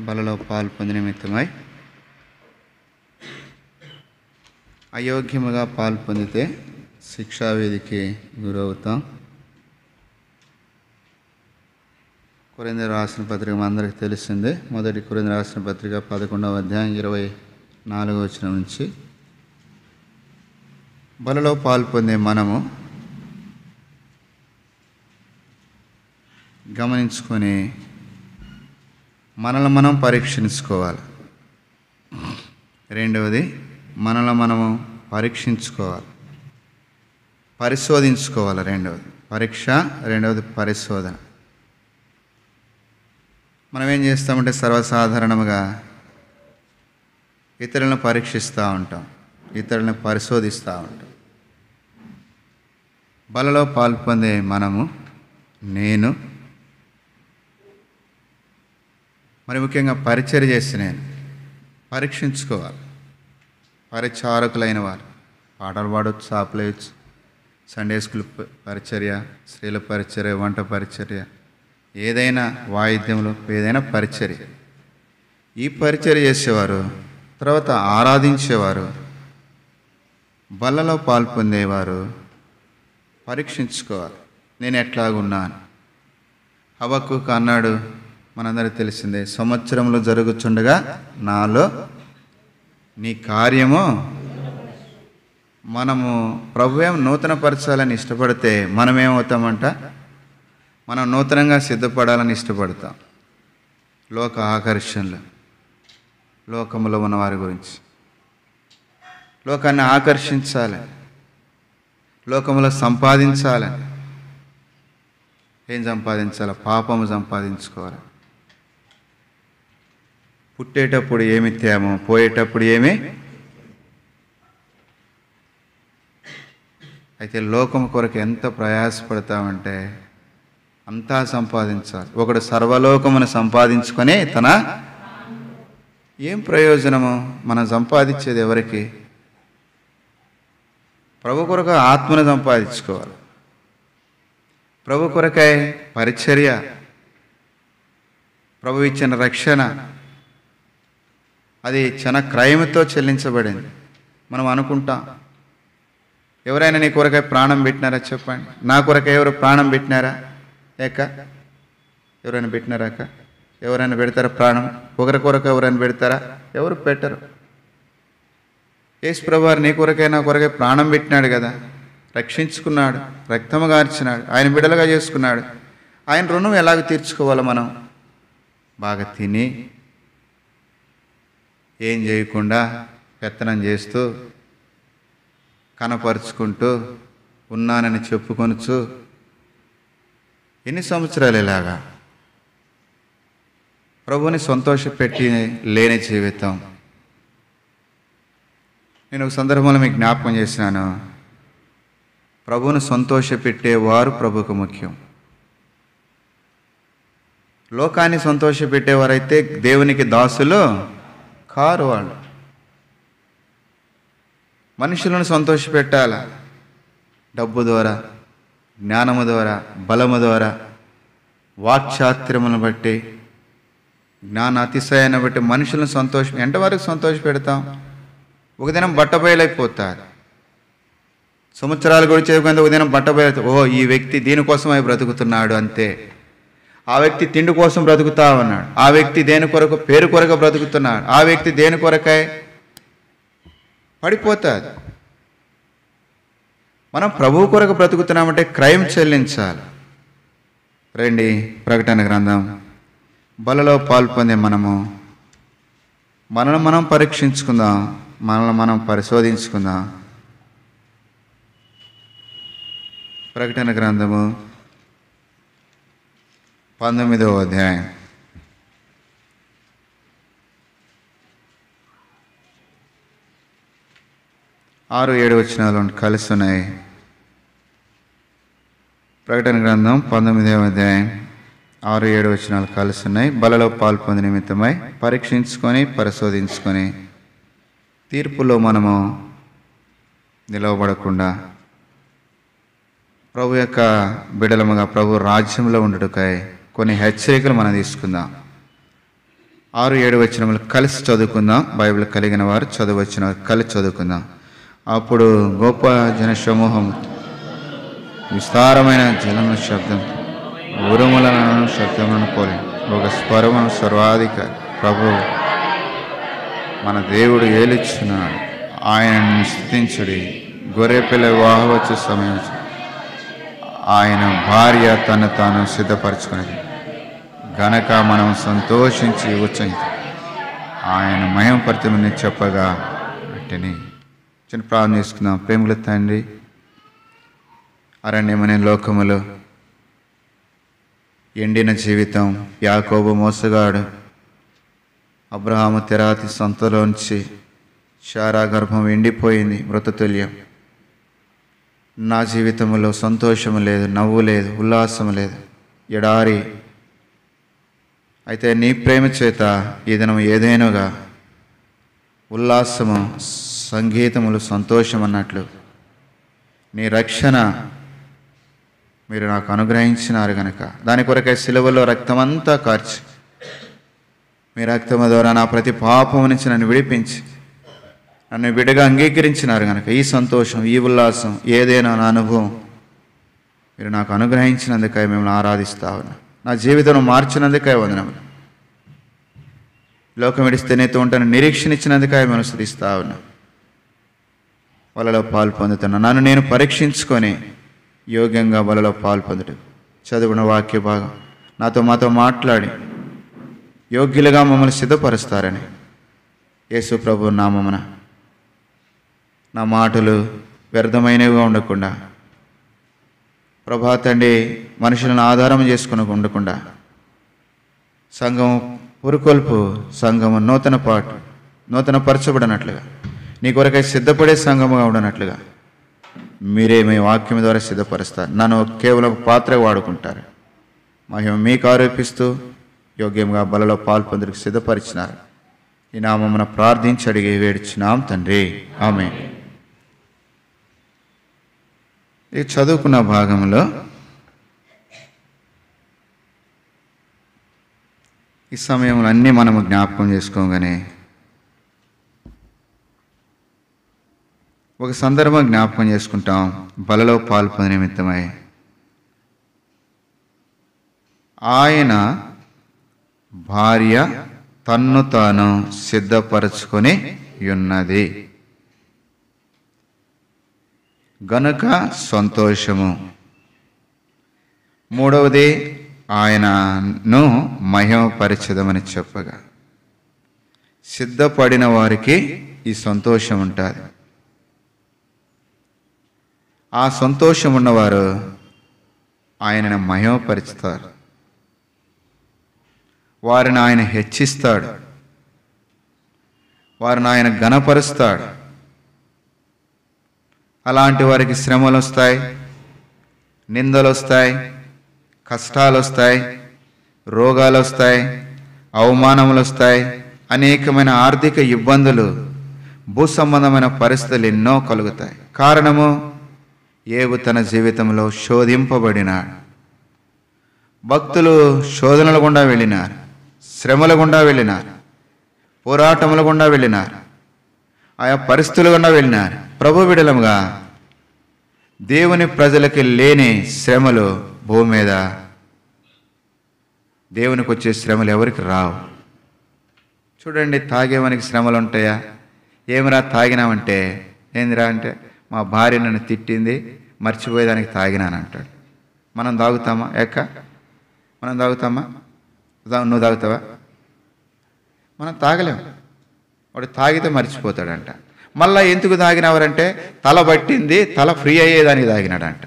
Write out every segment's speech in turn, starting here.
బలలో పాల్పొంది నిమిత్తమై అయోగ్యముగా పాల్పొందితే శిక్షావేదికి గురవుతాం. కొరింథీయులకు రాసిన పత్రిక అందరికీ తెలిసిందే. మొదటి కొరింథీయులకు రాసిన పత్రిక 11వ అధ్యాయం 24వ వచనం నుంచి, బలలో పాల్పొందే మనము గమనించుకొని మనల్ని మనం పరీక్షించుకోవాలి. రెండవది, మనల్ని మనము పరీక్షించుకోవాలి, పరిశోధించుకోవాలి. రెండవది పరీక్ష, రెండవది పరిశోధన. మనం ఏం చేస్తామంటే సర్వసాధారణంగా ఇతరులను పరీక్షిస్తూ ఉంటాం, ఇతరులను పరిశోధిస్తూ ఉంటాం. బలలో పాల్పొందే మనము, నేను మరి ముఖ్యంగా పరిచర్య చేసి నేను పరీక్షించుకోవాలి. పరిచారకులైన వారు పాటలు పాడవచ్చు, సాపులేయచ్చు, సండే స్కూల్ పరిచర్య, స్త్రీల పరిచర్య, వంట పరిచర్య, ఏదైనా వాయిద్యంలో ఏదైనా పరిచర్య. ఈ పరిచర్య చేసేవారు, తర్వాత ఆరాధించేవారు, బలలో పాల్పొందేవారు పరీక్షించుకోవాలి, నేను ఎట్లాగున్నాను. హబక్కూకు అన్నాడు, మనందరికీ తెలిసిందే, సంవత్సరంలో జరుగుచుండగా నాలో నీ కార్యము. మనము ప్రభువేం నూతన పరచాలని ఇష్టపడితే మనమేమవుతామంట, మనం నూతనంగా సిద్ధపడాలని ఇష్టపడతాం. లోక ఆకర్షణలు, లోకంలో ఉన్న వారి గురించి, లోకాన్ని ఆకర్షించాలి, లోకంలో సంపాదించాలని. ఏం సంపాదించాలి? పాపము సంపాదించుకోవాలి. పుట్టేటప్పుడు ఏమి తేమో, పోయేటప్పుడు ఏమి. అయితే లోకం కొరకు ఎంత ప్రయాసపడతామంటే అంతా సంపాదించాలి. ఒకడు సర్వలోకమును సంపాదించుకొని తన ఏం ప్రయోజనము? మనం సంపాదించేది ఎవరికి? ప్రభు కొరకు ఆత్మను సంపాదించుకోవాలి, ప్రభు కొరకై పరిచర్య, ప్రభు ఇచ్చిన రక్షణ అది చిన్న క్రయముతో చెల్లించబడింది. మనం అనుకుంటాం, ఎవరైనా నీ కొరకై ప్రాణం పెట్టినారా చెప్పండి? నా కొరకై ఎవరు ప్రాణం పెట్టినారా? ఎవరైనా పెట్టినారాక? ఎవరైనా పెడతారా ప్రాణం? ఒకరి కొరకు ఎవరైనా పెడతారా? ఎవరు పెట్టరు. యేసు ప్రభువారు నీ కొరకై నా కొరకై ప్రాణం పెట్టినాడు కదా, రక్షించుకున్నాడు, రక్తము గార్చినాడు, ఆయన బిడ్డలుగా చేసుకున్నాడు. ఆయన రుణం ఎలాగ తీర్చుకోవాలో? మనం బాగా తిని ఏం చేయకుండా పెత్తనం చేస్తూ కనపరుచుకుంటూ ఉన్నానని చెప్పుకొనుచు ఎన్ని సంవత్సరాలు ఇలాగా ప్రభువుని సంతోషపెట్టి లేని జీవితం. నేను ఒక సందర్భంలో మీకు జ్ఞాపకం చేసినాను, ప్రభువును సంతోషపెట్టేవారు ప్రభువుకు ముఖ్యం. లోకాన్ని సంతోషపెట్టేవారైతే దేవునికి దాసులు కారు. వాళ్ళు మనుషులను సంతోషపెట్టాల, డబ్బు ద్వారా, జ్ఞానము ద్వారా, బలము ద్వారా, వాక్చాతుర్యమును బట్టి, జ్ఞాన అతిశయాన్ని బట్టి మనుషులను ఎంతవరకు సంతోష పెడతాం? ఒక దినం బట్టబయలైపోతారు. సంవత్సరాలు కూడా చేయకుండా ఒక దినం బట్టబయలు, ఓ ఈ వ్యక్తి దీనికోసమై బ్రతుకుతున్నాడు అంతే. ఆ వ్యక్తి తిండి కోసం బ్రతుకుతా ఉన్నాడు, ఆ వ్యక్తి దేని కొరకు, పేరు కొరకు బ్రతుకుతున్నాడు, ఆ వ్యక్తి దేని కొరకై పడిపోతాది. మనం ప్రభువు కొరకు బ్రతుకుతున్నామంటే క్రయం చెల్లించాలి. రండి, ప్రకటన గ్రంథం. బలలో పాల్పొందే మనము మనల్ని మనం పరీక్షించుకుందాం, మనల్ని మనం పరిశోధించుకుందాం. ప్రకటన గ్రంథము 19వ అధ్యాయం 6-7 వచనాలు కలిసి ఉన్నాయి. ప్రకటన గ్రంథం 19వ అధ్యాయం 6-7 వచనాలు కలిసి ఉన్నాయి. బలలో పాల్పొంది నిమిత్తమై పరీక్షించుకొని పరిశోధించుకొని తీర్పులో మనము నిలవబడకుండా ప్రభు యొక్క బిడలముగా ప్రభు రాజ్యంలో ఉండుటకై కొన్ని హెచ్చరికలు మనం తీసుకుందాం. 6, 7 వచనములు కలిసి చదువుకుందాం. బైబిల్ కలిగిన వారు చదవచ్చిన కలిసి చదువుకుందాం. అప్పుడు గొప్ప జన సమూహం, విస్తారమైన జలముల శబ్దం, ఉరుములను శబ్దములను పోలి ఒక స్వరమును సర్వాధికారి ప్రభువు మన దేవుడు ఏలుచున్నాడు, ఆయనను స్తుతించుడి. గొర్రెపిల్ల వివాహవచ్చు సమయం, ఆయన భార్య తను తాను సిద్ధపరచుకునేది గనక మనం సంతోషించి ఉచ్చరించి ఆయన మహిమపరచమని చెప్పగా వెంటనే చిన్న ప్రార్థన చేసుకుందాం. ప్రేమల తండ్రి, అరణ్యమనే లోకములో ఎండిన జీవితం, యాకోబు మోసగాడు, అబ్రహాము తెరాతి సంతలోంచి శారా గర్భం ఎండిపోయింది, మృతతుల్యం. నా జీవితంలో సంతోషం లేదు, నవ్వు లేదు, ఉల్లాసం లేదు, ఎడారి. అయితే నీ ప్రేమ చేత ఈ దినం ఏదైనాగా ఉల్లాసము, సంగీతములు, సంతోషం అన్నట్లు నీ రక్షణ మీరు నాకు అనుగ్రహించినారు గనక దాని కొరకై సిలువలో రక్తమంతా కార్చి మీ రక్తము ద్వారా నా ప్రతి పాపము నుంచి నన్ను విడిపించి నన్ను విడిగా అంగీకరించినారు గనక ఈ సంతోషం, ఈ ఉల్లాసం, ఏదైనా నా అనుభవం మీరు నాకు అనుగ్రహించినందుకై మిమ్మల్ని ఆరాధిస్తా ఉన్నా. నా జీవితం మార్చినందుకై వందనములు. లోకం విడిస్తే నీతో ఉంటాను నిరీక్షణ ఇచ్చినందుకై మేము స్తుతిస్తా ఉన్నా. వలలో పాలు పొందుతున్నా. నన్ను నేను పరీక్షించుకొని యోగ్యంగా వలలో పాలు పొందుట, చదువున వాక్య భాగం మాతో మాట్లాడి యోగ్యులుగా మమ్మల్ని సిద్ధపరుస్తారని యేసు ప్రభు నామమున నా మాటలు వ్యర్థమైనవిగా ఉండకుండా, ప్రభా తండ్రి, మనుషులను ఆధారం చేసుకుని ఉండకుండా, సంఘం పురుకొల్పు, సంఘము నూతనపరచబడినట్లుగా, నీ కొరకై సిద్ధపడే సంఘముగా ఉండనట్లుగా మీరే మీ వాక్యం ద్వారా సిద్ధపరుస్తారు. నన్ను కేవలం పాత్ర వాడుకుంటారు. మహిమ మీకు ఆరోపిస్తూ యోగ్యంగా బలలో పాల్పొందుకు సిద్ధపరిచినారు. ఈ నామమున ప్రార్థించి అడిగి వేడుచున్నాం తండ్రి, ఆమేన్. ఈ చదువుకున్న భాగంలో ఈ సమయంలో అన్నీ మనము జ్ఞాపకం చేసుకోగానే ఒక సందర్భం జ్ఞాపకం చేసుకుంటాం. బలలో పాల్పొందే నిమిత్తమై ఆయన భార్య తన్ను తాను సిద్ధపరచుకొని ఉన్నది గనుక సంతోషము. మూడవది, ఆయనను మహిమపరచదమని చెప్పగా సిద్ధపడిన వారికి ఈ సంతోషం ఉంటుంది. ఆ సంతోషం ఉన్నవారు ఆయనను మహిమపరుచుతారు, వారిని ఆయన హెచ్చిస్తాడు, వారిని ఆయన ఘనపరుస్తాడు. అలాంటి వారికి శ్రమలు వస్తాయి, నిందలు వస్తాయి, కష్టాలు వస్తాయి, రోగాలు వస్తాయి, అవమానములు వస్తాయి, అనేకమైన ఆర్థిక ఇబ్బందులు, భూ సంబంధమైన పరిస్థితులు ఎన్నో కలుగుతాయి. కారణము, యోబు తన జీవితంలో శోధింపబడినాడు. భక్తులు శోధనల గుండా వెళ్ళినారు, శ్రమల గుండా వెళ్ళినారు, పోరాటముల గుండా వెళ్ళినారు, ఆయా పరిస్థితుల గుండా వెళ్ళినారు. ప్రభు బిడలముగా దేవుని ప్రజలకి లేని శ్రమలు భూమి మీద, దేవునికి వచ్చే శ్రమలు ఎవరికి రావు. చూడండి, తాగేవానికి శ్రమలు ఉంటాయా? ఏమిరా తాగినామంటే, ఏందిరా అంటే, మా భార్య నన్ను తిట్టింది, మర్చిపోయేదానికి తాగినానంటాడు. మనం తాగుతామా? మనం తాగుతామా? నువ్వు తాగుతావా? మనం తాగలేము. వాడు తాగితే మర్చిపోతాడంట. మళ్ళీ ఎందుకు తాగినవారంటే, తల పట్టింది, తల ఫ్రీ అయ్యేదానికి తాగినాడంట.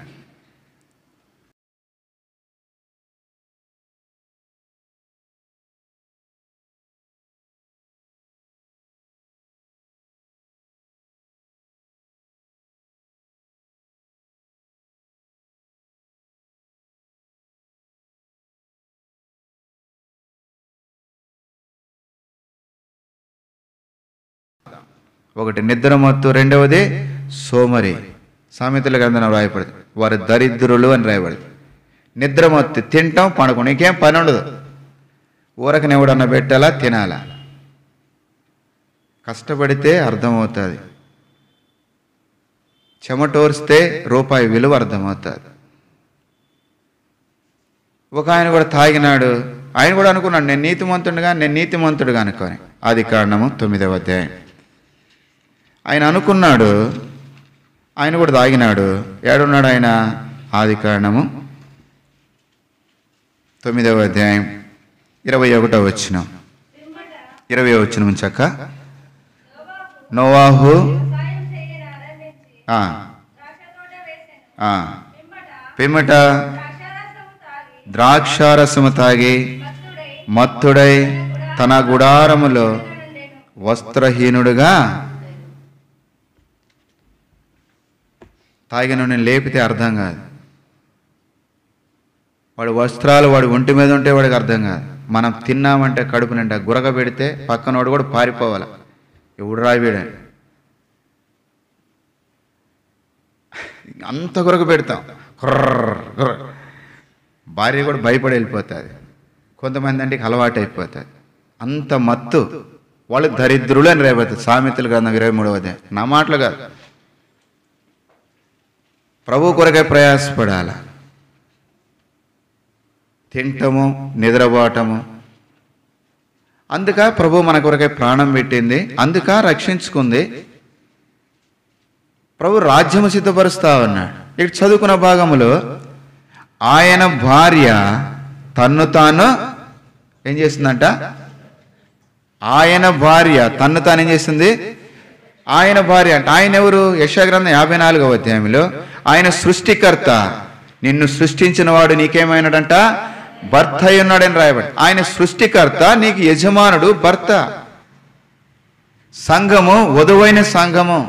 ఒకటి నిద్రమత్తు, రెండవది సోమరి. సామెతల గ్రంథంలో రాయబడింది, వారు దరిద్రులు అని రాయబడింది. నిద్రమత్తు, తింటాం, పడుకోం, నీకేం పని ఉండదు. ఊరకని ఎవడన్నా పెట్టాలా, తినాలా? కష్టపడితే అర్థమవుతుంది. చెమటోర్స్తే రూపాయి విలువ అర్థమవుతుంది. ఒక ఆయన కూడా తాగినాడు. ఆయన కూడా అనుకున్నాడు నేను నీతిమంతుడుగా అనుకోని. ఆదికాండము 9వ అధ్యాయం. ఆయన అనుకున్నాడు, ఆయన కూడా తాగినాడు. ఏడున్నాడు ఆయన? ఆదికాండము 9వ అధ్యాయం 21వ వచనం. 20వ వచనం చక్క. నోవాహు పిమ్మట ద్రాక్షారసము తాగి మత్తుడై తన గుడారములో వస్త్రహీనుడుగా. తాగిన లేపితే అర్థం కాదు. వాడి వస్త్రాలు వాడి ఒంటి మీద ఉంటే వాడికి అర్థం కాదు. మనం తిన్నామంటే కడుపు నిండా గురక పెడితే పక్కనోడు కూడా పారిపోవాలి. ఎవడు రాయివేడని అంత గురక పెడతాం. భార్య కూడా భయపడి వెళ్ళిపోతుంది. కొంతమంది అంటే అలవాటు అయిపోతుంది. అంత మత్తు. వాళ్ళు దరిద్రులు అని రేపవుతుంది. సామెతలు గ్రంథం 23వ అధ్యాయం. నా మాటలు కాదు. ప్రభు కొరకే ప్రయాసపడాల. తింటము, నిద్రపోవటము. అందుక ప్రభు మన కొరకే ప్రాణం పెట్టింది. అందుక రక్షించుకుంది. ప్రభు రాజ్యము సిద్ధపరుస్తా ఉన్నాడు. ఇక్కడ చదువుకున్న భాగములో ఆయన భార్య తన్ను తాను ఏం చేస్తుందంట? ఆయన భార్య తన్ను తాను ఏం చేస్తుంది? ఆయన భార్య అంటే ఆయన ఎవరు? యెషయా గ్రంథం 54వ అధ్యాయంలో ఆయన సృష్టికర్త. నిన్ను సృష్టించిన వాడు నీకేమైనాడంట? భర్త అయి ఉన్నాడని రాయబడి. ఆయన సృష్టికర్త, నీకు యజమానుడు భర్త. సంఘము వధువైన సంఘము.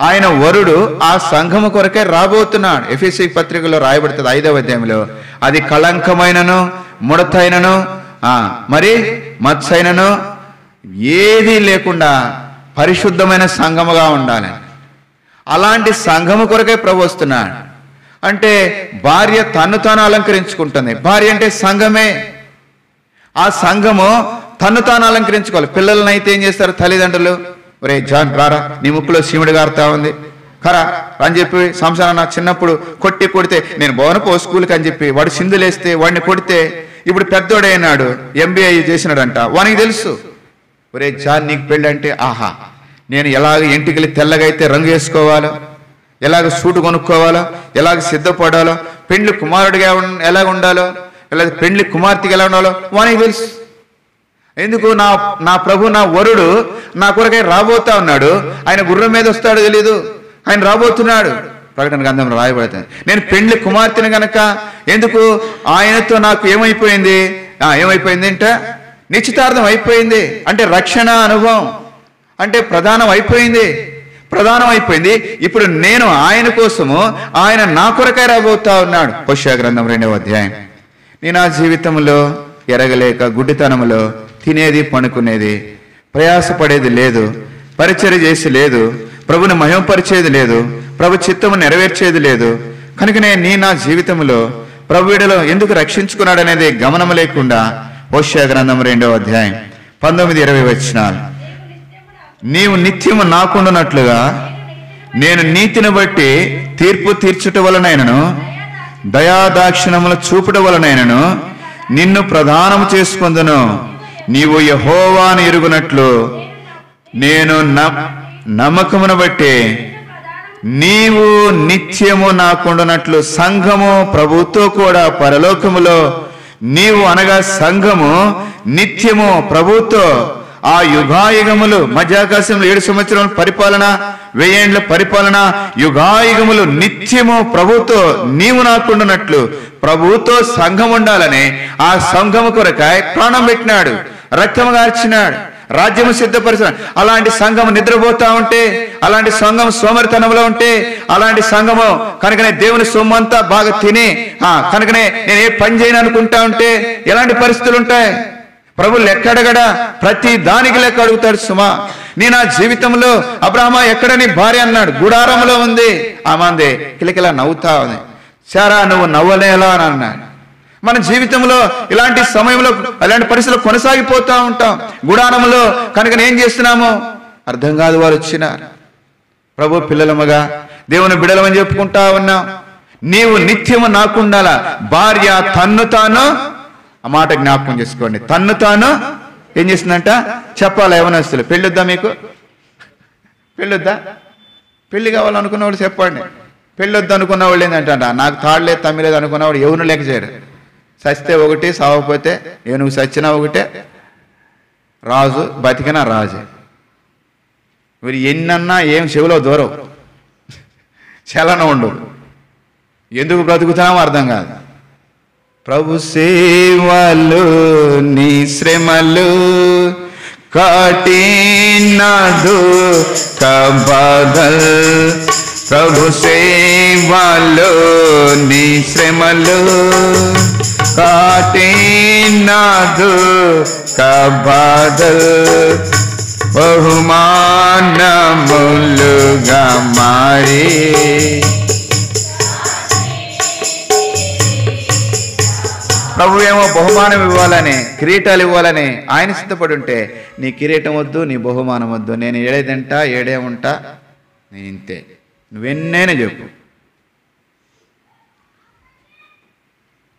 ఆయన వరుడు ఆ సంఘము కొరకే రాబోతున్నాడు. ఎఫెసీ పత్రికలో రాయబడుతుంది 5వ అధ్యాయంలో. అది కళంకమైనను ముడతైనను మరి మత్సైనను ఏదీ లేకుండా పరిశుద్ధమైన సంఘముగా ఉండాలని. అలాంటి సంఘము కొరకే ప్రభు వస్తున్నాడు. అంటే భార్య తన్ను తాను అలంకరించుకుంటుంది. భార్య అంటే సంఘమే. ఆ సంఘము తన్ను తాను అలంకరించుకోవాలి. పిల్లలను అయితే ఏం చేస్తారు తల్లిదండ్రులు? ఒరే జాన్ రారా, నీ ముక్కులో శివుడు గారుతా ఉంది కరా అని చెప్పి సంసారం. నాకు చిన్నప్పుడు కొడితే నేను భవనపో స్కూల్కి అని చెప్పి వాడు సింధులేస్తే వాడిని కొడితే ఇప్పుడు పెద్దోడైనాడు, MBA చేసినాడంట. వానికి తెలుసు, ఒరే జాన్ నీకు పెళ్ళి అంటే ఆహా నేను ఎలాగ ఇంటికి తెల్లగా అయితే రంగు వేసుకోవాలో, ఎలాగ సూటు కొనుక్కోవాలో, ఎలాగ సిద్ధపడాలో, పెండ్లి కుమారుడిగా ఎలాగ ఉండాలో, లేదా పెండ్లి కుమార్తెగా ఎలా ఉండాలో వానికి తెలుసు. ఎందుకు? నా ప్రభు నా వరుడు నా కొరకై రాబోతా ఉన్నాడు. ఆయన గుర్రం మీద వస్తాడో తెలీదు, ఆయన రాబోతున్నాడు. ప్రకటన గ్రంథంలో రాయబడుతుంది. నేను పెండ్లి కుమార్తెను గనక ఎందుకు ఆయనతో నాకు ఏమైపోయింది అంటే నిశ్చితార్థం అయిపోయింది. అంటే రక్షణ అనుభవం అంటే ప్రధానం అయిపోయింది. ఇప్పుడు నేను ఆయన కోసము, ఆయన నా కొరకై రాబోతా ఉన్నాడు. హోషేయ గ్రంథం 2వ అధ్యాయం. నేను ఆ జీవితంలో ఎరగలేక గుడ్డితనములో తినేది పనుకునేది, ప్రయాసపడేది లేదు, పరిచర్య చేసి లేదు, ప్రభుని మహిమపరిచేది లేదు, ప్రభు చిత్తము నెరవేర్చేది లేదు. కనుకనే నా జీవితంలో ప్రభు వీడలో ఎందుకు రక్షించుకున్నాడు అనేది గమనం లేకుండా హోషేయ గ్రంథం 2వ అధ్యాయం 19-20 వచనాలు. నీవు నిత్యము నాకుండునట్లుగా నేను నీతిని బట్టి తీర్పు తీర్చుట వలనైనను దయాదాక్షిణముల చూపుట వలనైనను నిన్ను ప్రదానము చేసుకొందును. నీవు యెహోవాను ఎరుగునట్లు నేను నమ్మకమును బట్టి నీవు నిత్యము నాకుండునట్లు. సంఘము ప్రభుతో కూడా పరలోకములో నీవు అనగా సంఘము నిత్యము ప్రభుతో ఆ యుగాయుగములు మధ్యాకాశంలో 7 సంవత్సరముల పరిపాలన, 1000 ఏండ్ల పరిపాలన, యుగాయుగములు నిత్యము ప్రభుతో నీవు నాకుండునట్లు. ప్రభుతో సంఘం ఉండాలని ఆ సంఘము కొరకై ప్రాణం పెట్టినాడు, రక్తము గార్చినాడు, రాజ్యము సిద్ధపరిచాడు. అలాంటి సంఘము నిద్రపోతా ఉంటే, అలాంటి సంఘం సోమరితనంలో ఉంటే, అలాంటి సంఘము కనుకనే దేవుని సొమ్మంతా బాగా తిని కనుకనే నేను ఏ పని చేయను అనుకుంటా ఉంటే ఎలాంటి పరిస్థితులు ఉంటాయి? ప్రభు లెక్క అడగడా? ప్రతి దానికి లెక్క అడుగుతాడు. సుమా నేను ఆ జీవితంలో అబ్రాహ్మా ఎక్కడ నీ భార్య అన్నాడు, గుడారంలో ఉంది. ఆమంది కిలకిలా నవ్వుతా ఉంది. సారా నువ్వు నవ్వలేలా అని అన్నాడు. మన జీవితంలో ఇలాంటి సమయంలో అలాంటి పరిస్థితులు కొనసాగిపోతూ ఉంటాం. గుడారంలో కనుక ఏం చేస్తున్నామో అర్థం కాదు. వారు వచ్చినారు, ప్రభు పిల్లలముగా దేవుని బిడలమని చెప్పుకుంటా ఉన్నాం. నీవు నిత్యము నాకుండాల. భార్య తన్ను తాను, ఆ మాట జ్ఞాపకం చేసుకోండి, తన్ను తాను ఏం చేసిందంట చెప్పాలా? యవనస్తులు, పెళ్ళొద్దా మీకు? పెళ్ళొద్దా? పెళ్లి కావాలనుకున్న వాళ్ళు చెప్పండి. పెళ్ళొద్దు అనుకున్న వాళ్ళు ఏంటంట, నాకు తాడలేదు తమ్మిలేదు అనుకున్నవాడు ఎవరు లెక్క చేయరు. సస్తే ఒకటి, సావకపోతే ఏనుగు సచ్చినా ఒకటే, రాజు బతికినా రాజే. వీరు ఎన్నన్నా ఏం చెవిలో దూరం, చలనం ఉండదు. ఎందుకు బ్రతుకుతామో అర్థం కాదు. ప్రభు సేవలు నీ శ్రమలు కాటినాడు కబాదల్. ప్రభు సేవలు నీ శ్రమలు కాటినాడు కబాదల్. బహుమానములుగా మారి ప్రభు ఏమో బహుమానం ఇవ్వాలని, కిరీటాలు ఇవ్వాలని ఆయన సిద్ధపడి ఉంటే, నీ కిరీటం వద్దు, నీ బహుమానం వద్దు, నేను ఏడేదంటా ఏడే ఉంటా, నేను ఇంతే, నువ్వెన్నైనా చెప్పు.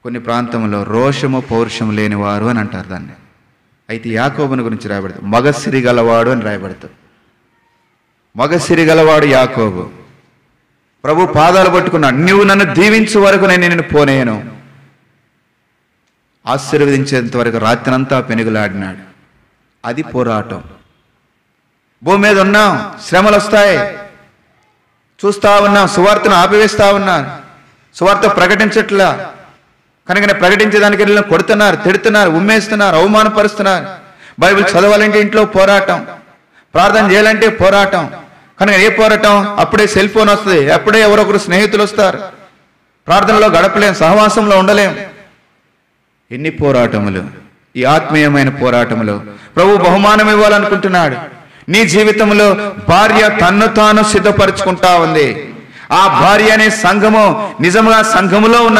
కొన్ని ప్రాంతంలో రోషము పౌరుషము లేనివారు అని అంటారు దాన్ని. అయితే యాకోబుని గురించి రాయబడుతుంది, మగసిరి గలవాడు అని రాయబడుతుంది. మగసిరి గలవాడు యాకోబు. ప్రభు పాదాలు పట్టుకున్నాడు, నువ్వు నన్ను దీవించు వరకు నేను నిన్ను పోనేను. ఆశీర్వదించేంత వరకు రాత్రంతా పెనుగులాడినాడు. అది పోరాటం. భూమి మీద ఉన్నాం, శ్రమలు వస్తాయి, చూస్తా ఉన్నాం, సువార్తను ఆపివేస్తా ఉన్నారు, సువార్త ప్రకటించట్లా. కనుక ప్రకటించేదానికి వెళ్ళి కొడుతున్నారు, తిడుతున్నారు, ఉమ్మేస్తున్నారు, అవమానపరుస్తున్నారు. బైబిల్ చదవాలంటే ఇంట్లో పోరాటం, ప్రార్థన చేయాలంటే పోరాటం. కనుక ఏ పోరాటం? అప్పుడే సెల్ ఫోన్ వస్తుంది, అప్పుడే ఎవరొకరు స్నేహితులు వస్తారు, ప్రార్థనలో గడపలేం, సహవాసంలో ఉండలేం. ఎన్ని పోరాటములు! ఈ ఆత్మీయమైన పోరాటములు ప్రభు బహుమానం ఇవ్వాలనుకుంటున్నాడు. నీ జీవితంలో భార్య తన్ను తాను సిద్ధపరచుకుంటా ఉంది. ఆ భార్య అనే సంఘము నిజంగా సంఘములో ఉన్న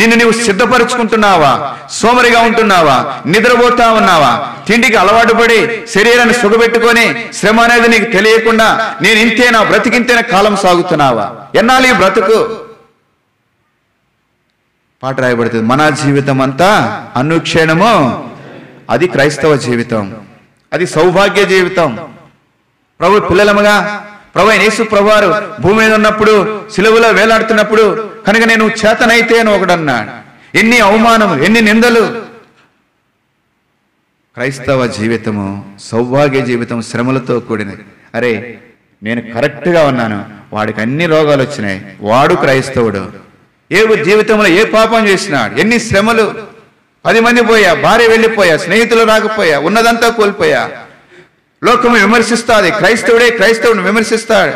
నిన్ను సిద్ధపరచుకుంటున్నావా? సోమరిగా ఉంటున్నావా? నిద్రపోతా ఉన్నావా? తిండికి అలవాటు పడి శరీరాన్ని సుగబెట్టుకొని శ్రమ అనేది నీకు తెలియకుండా నేను ఇంతేనా, బ్రతికింతేనా కాలం సాగుతున్నావా? ఎన్నాళ్ళు ఈ బ్రతుకు? పాట రాయబడుతుంది, మన జీవితం అంతా అనుక్షణము. అది క్రైస్తవ జీవితం, అది సౌభాగ్య జీవితం. ప్రభు పిల్లలముగా ప్రభు యేసు ప్రభువారు భూమి మీద ఉన్నప్పుడు, సిలువలో వేలాడుతున్నప్పుడు, కనుక నేను చేతనైతే అని ఒకడన్నాడు. ఎన్ని అవమానములు, ఎన్ని నిందలు! క్రైస్తవ జీవితము సౌభాగ్య జీవితం, శ్రమలతో కూడినది. అరే నేను కరెక్ట్గా ఉన్నాను, వాడికి అన్ని రోగాలు వచ్చినాయి, వాడు క్రైస్తవుడు. ఏ జీవితంలో ఏ పాపం చేసినాడు? ఎన్ని శ్రమలు! 10 మంది పోయా, భార్య వెళ్ళిపోయా, స్నేహితులు రాకపోయా, ఉన్నదంతా కోల్పోయా. లోకము విమర్శిస్తాది, క్రైస్తవుడే క్రైస్తవుని విమర్శిస్తాడు.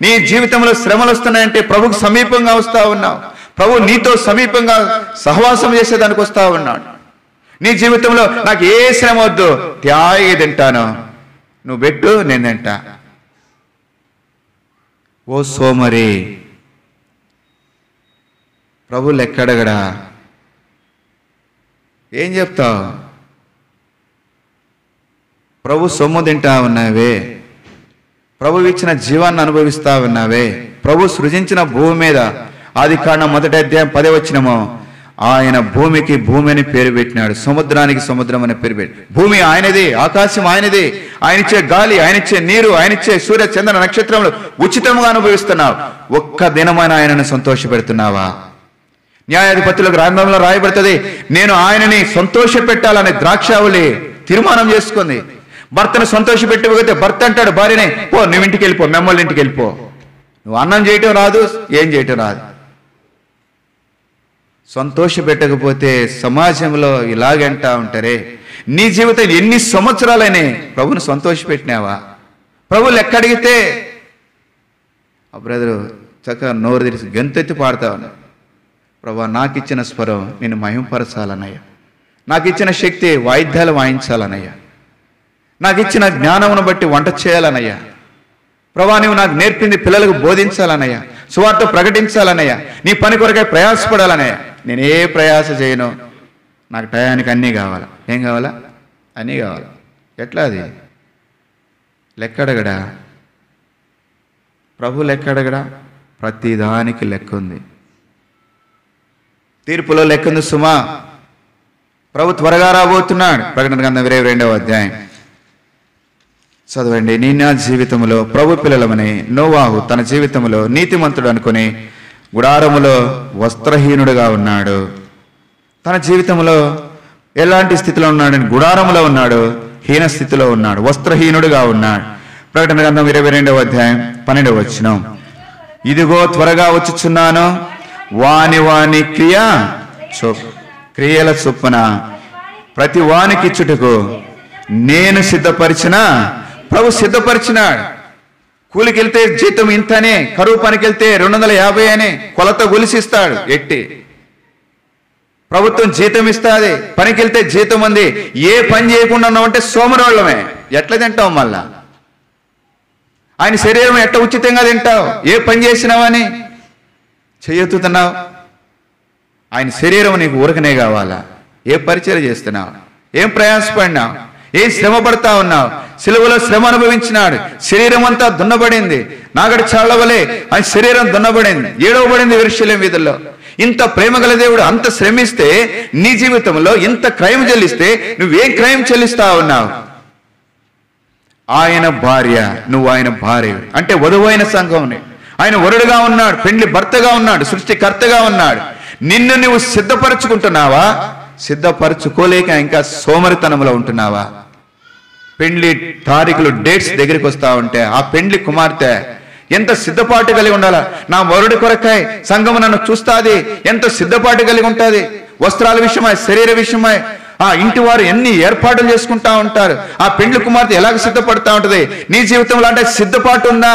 నీ జీవితంలో శ్రమలు వస్తున్నాయంటే ప్రభుకు సమీపంగా వస్తా ఉన్నావు, ప్రభు నీతో సమీపంగా సహవాసం చేసేదానికి వస్తా ఉన్నాడు. నీ జీవితంలో నాకు ఏ శ్రమ వద్దు, త్యాగి తింటాను, నువ్వు పెట్టు నేను తింటా. ఓ సోమరి, ప్రభు లెక్కడగడా ఏం చెప్తావు? ప్రభు సొమ్ము తింటా ఉన్నావే, ప్రభు ఇచ్చిన జీవాన్ని అనుభవిస్తా ఉన్నావే, ప్రభు సృజించిన భూమి మీద ఆదికాండం 1వ అధ్యాయం 10వ వచనము, ఆయన భూమికి భూమి అని పేరు పెట్టినాడు, సముద్రానికి సముద్రం అని పేరు పెట్టి. భూమి ఆయనది, ఆకాశం ఆయనది, ఆయనిచ్చే గాలి, ఆయనిచ్చే నీరు, ఆయనిచ్చే సూర్య చంద్ర నక్షత్రములు ఉచితంగా అనుభవిస్తున్నావు. ఒక్క దినమైన ఆయనను సంతోష పెడుతున్నావా? న్యాయాధిపతుల గ్రంథంలో రాయబడుతుంది, నేను ఆయనని సంతోష పెట్టాలని ద్రాక్షావళి తీర్మానం చేసుకుంది. భర్తను సంతోష పెట్టకపోతే భర్త అంటాడు భార్యనే, పో నువ్వు ఇంటికి వెళ్ళిపో, మెమ్మల్ని ఇంటికి వెళ్ళిపో, నువ్వు అన్నం చేయటం రాదు, ఏం చేయటం రాదు. సంతోష పెట్టకపోతే సమాజంలో ఇలాగంటా ఉంటారే. నీ జీవితం ఎన్ని సంవత్సరాలైనా ప్రభుని సంతోష పెట్టినావా? ప్రభువులు ఎక్కడిగితే ఆ బ్రదరు చక్కగా నోరు తెరిచి గంతెత్తి పాడుతా ఉన్నాడు, ప్రభా నాకు ఇచ్చిన స్వరం నేను మహింపరచాలన్నయ్యా, నాకు ఇచ్చిన శక్తి వాయిద్యాలు వాయించాలన్నయ్యా, నాకు ఇచ్చిన జ్ఞానమును బట్టి వంట చేయాలన్నయ్యా, ప్రభా నువ్వు నాకు నేర్పింది పిల్లలకు బోధించాలన్నయ్యా, సువార్త ప్రకటించాలన్నయ్యా, నీ పని కొరకై ప్రయాసపడాలన్నయ్యా, నేను ఏ ప్రయాస చేయను, నాకు టయానికి అన్నీ కావాలా. ఏం కావాలా? అన్నీ కావాలా. ఎట్లా అది? లెక్కడగడా? ప్రభు లెక్కడగడా? ప్రతిదానికి లెక్క ఉంది. తీర్పులో లెక్క ఉంది సుమా. ప్రభు త్వరగా రాబోతున్నాడు. ప్రకటన గ్రంథం 22వ అధ్యాయం చదవండి. నీ నా జీవితంలో ప్రభు పిల్లలమని నోవాహు తన జీవితంలో నీతిమంతుడు అనుకుని గుడారములో వస్త్రహీనుడుగా ఉన్నాడు. తన జీవితంలో ఎలాంటి స్థితిలో ఉన్నాడని? గుడారములో ఉన్నాడు, హీన స్థితిలో ఉన్నాడు, వస్త్రహీనుడుగా ఉన్నాడు. ప్రకటన గ్రంథం 22వ అధ్యాయం 12వ వచనం. ఇదిగో త్వరగా వచ్చుచున్నాను, వాని వాని క్రియల చొప్పున ప్రతి వానికి ఇచ్చుటకు నేను సిద్ధపరిచిన. ప్రభు సిద్ధపరిచినాడు. కూలికి వెళ్తే జీతం ఇంతనే, కరువు పనికి వెళ్తే 250 అని కొలత గొలిసిస్తాడు. ఎట్టి ప్రభుత్వం జీతం ఇస్తుంది, పనికి వెళ్తే జీతం ఉంది. ఏ పని చేయకుండా ఉన్నామంటే సోమరోళ్ళమే. ఎట్లా తింటావు? మళ్ళా ఆయన శరీరం ఎట్లా ఉచితంగా తింటావు? ఏ పని చేసినావని చెయ్యెత్తుతున్నావు? ఆయన శరీరం నీకు ఊరకనే కావాలా? ఏ పరిచయం చేస్తున్నావు? ఏం ప్రయాసపడినావు? ఏం శ్రమ పడతా ఉన్నావు? సిలువలో శ్రమ అనుభవించినాడు. శరీరం అంతా దున్నబడింది. నాగడి చాళ్ళవలే ఆయన శరీరం దున్నబడింది, ఏడవబడింది యెరూషలేము వీధుల్లో. ఇంత ప్రేమ గల దేవుడు అంత శ్రమిస్తే నీ జీవితంలో ఇంత క్రయం చెల్లిస్తే నువ్వేం క్రయం చెల్లిస్తా ఉన్నావు? ఆయన భార్య, నువ్వు ఆయన భార్య అంటే వధువైన సంఘం. ఆయన వరుడుగా ఉన్నాడు, పెండ్లి భర్తగా ఉన్నాడు, సృష్టికర్తగా ఉన్నాడు. నిన్ను నువ్వు సిద్ధపరచుకుంటున్నావా? సిద్ధపరచుకోలేక ఇంకా సోమరితనంలో ఉంటున్నావా? పెండ్లి తారీఖులు, డేట్స్ దగ్గరికి వస్తా ఉంటే ఆ పెండ్లి కుమార్తె ఎంత సిద్ధపాటు కలిగి ఉండాలా? నా వరుడి కొరకాయ సంఘము నన్ను చూస్తాది, ఎంత సిద్ధపాటు కలిగి ఉంటుంది. వస్త్రాల విషయమై, శరీర విషయమై ఆ ఇంటి వారు ఎన్ని ఏర్పాట్లు చేసుకుంటా ఉంటారు. ఆ పెండ్లి కుమార్తె ఎలాగ సిద్ధపడతా ఉంటుంది? నీ జీవితంలో అంటే సిద్ధపాటు ఉందా?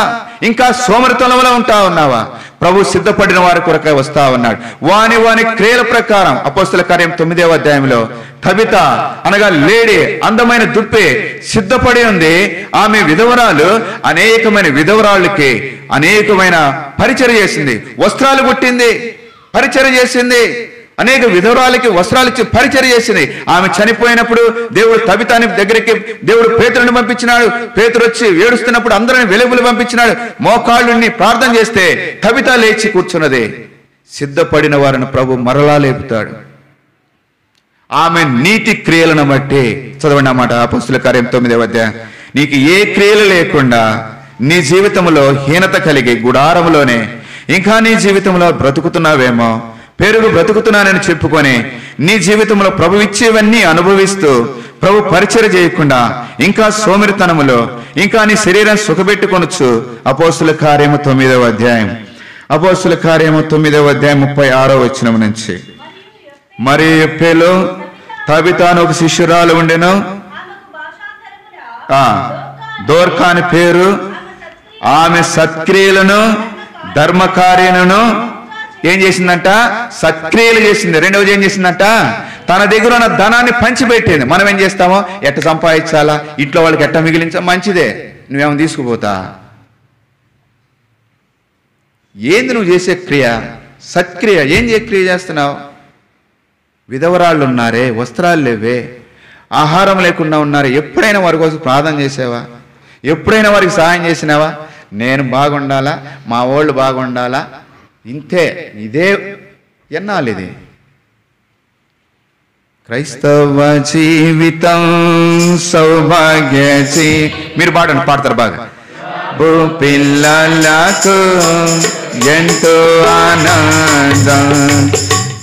ఇంకా సోమరితనంలో ఉంటా ఉన్నావా? ప్రభు సిద్ధపడిన వారి కొరకై వస్తా ఉన్నాడు. వాని వాని క్రియల ప్రకారం అపోస్తల కార్యం 9వ అధ్యాయంలో తబిత అనగా లేడీ, అందమైన దుప్పే సిద్ధపడి ఉంది. ఆమె విధవరాలు అనేకమైన విధవరాళ్ళకి అనేకమైన పరిచర్య చేసింది, వస్త్రాలు కుట్టింది, పరిచర్య చేసింది. అనేక విధవరాలకి వస్త్రాలు ఇచ్చి పరిచర్య చేసింది. ఆమె చనిపోయినప్పుడు దేవుడు తబితాని దగ్గరికి దేవుడు పేతురుని పంపించినాడు. పేతురు వచ్చి ఏడుస్తున్నప్పుడు అందరిని వెలుగులు పంపించినాడు. మోకాళ్ళుని ప్రార్థన చేస్తే తబిత లేచి కూర్చున్నది. సిద్ధపడిన వారిని ప్రభు మరలా లేపుతాడు. ఆమె నీతి క్రియలను బట్టి చదవండి అన్నమాట. అపోస్తల కార్యం 9వ అధ్యాయం. నీకు ఏ క్రియలు లేకుండా నీ జీవితంలో హీనత కలిగి గుడారములోనే ఇంకా నీ జీవితంలో బ్రతుకుతున్నావేమో, పేరుకు బ్రతుకుతున్నానని చెప్పుకొని నీ జీవితంలో ప్రభు ఇచ్చేవన్నీ అనుభవిస్తూ ప్రభు పరిచర్య చేయకుండా ఇంకా సోమరితనములో ఇంకా నీ శరీరం సుఖపెట్టుకొనొచ్చు. అపోస్తల కార్యము 9వ అధ్యాయం, అపోస్తల కార్యము 9వ అధ్యాయం 36వ వచనం నుంచి. మరి ఎప్పేలో తబితాను ఒక శిష్యురాలు ఉండెను. దోర్కా అని పేరు. ఆమె సత్క్రియలను ధర్మకార్యలను ఏం చేసిందంట? సత్క్రియలు చేసింది. రెండవది ఏం చేసిందంట? తన దగ్గర ఉన్న ధనాన్ని పంచిపెట్టేది. మనం ఏం చేస్తామో ఎట్ట సంపాదించాలా, ఇంట్లో వాళ్ళకి ఎట్ట మిగిలించా, మంచిదే, నువ్వేమో తీసుకుపోతా. ఏంది నువ్వు చేసే క్రియ? సత్క్రియ. ఏం క్రియ చేస్తున్నావు? విధవరాళ్ళు ఉన్నారే, వస్త్రాలు లేవే, ఆహారం లేకుండా ఉన్నారు, ఎప్పుడైనా వారి కోసం ప్రార్థన చేసావా? ఎప్పుడైనా వారికి సహాయం చేసినావా? నేను బాగుండాలా, మా వాళ్ళు బాగుండాలా, ఇంతే. ఇదే ఎన్నాళ్ళు ఇది? క్రైస్తవ జీవితం సౌభాగ్య మీరు పాడతారు బాగా. పిల్లలకు ఎంతో ఆనందం,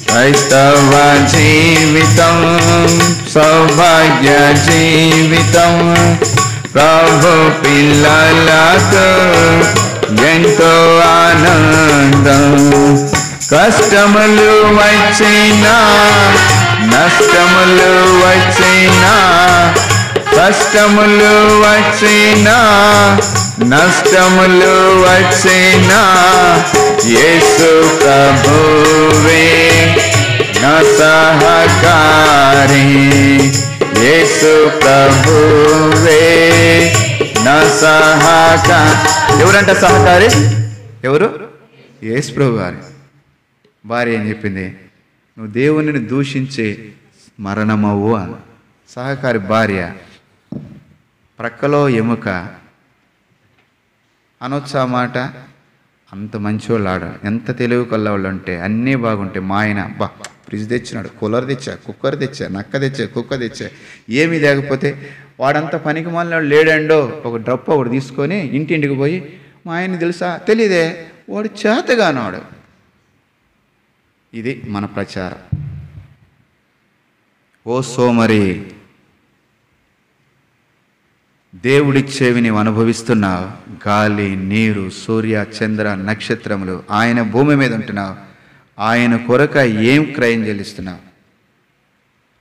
క్రైస్తవ జీవితం సౌభాగ్య జీవితం, ప్రభు పిల్లలకు ఎంతో ఆనందం. కష్టములు వచ్చినా నష్టములు వచ్చినా, కష్టములు వచ్చినా నష్టములు వచ్చినా, యేసు ప్రభువే నా సహకారి, యేసు ప్రభువే నా సహకారి. ఎవరంట సహకారి? ఎవరు? యేసు ప్రభు గారు. భార్య ఏం చెప్పింది? నువ్వు దేవునిని దూషించే మరణమవు అని. సహకారి భార్య ప్రక్కలో ఎముక అనొచ్చా మాట? అంత మంచివాళ్ళు ఆడ, ఎంత తెలివి కల్లవాళ్ళు అంటే అన్నీ బాగుంటాయి. మా ఆయన ఫ్రిడ్జ్ తెచ్చినాడు, కూలర్ తెచ్చా, కుక్కర్ తెచ్చా, నక్క తెచ్చా, కుక్క తెచ్చా, ఏమీ లేకపోతే వాడంతా పనికి మాలినాడు లేడండో ఒక డ్రప్ ఒకటి తీసుకొని ఇంటింటికి పోయి, మా ఆయన తెలుసా? తెలీదే, వాడు చేతగానవాడు. ఇది మన ప్రచారం. ఓ సోమరి, దేవుడిచ్చేవి నీవు అనుభవిస్తున్నావు. గాలి, నీరు, సూర్య, చంద్ర, నక్షత్రములు, ఆయన భూమి మీద ఉంటున్నావు. ఆయన కొరక ఏం క్రయం చెల్లిస్తున్నావు?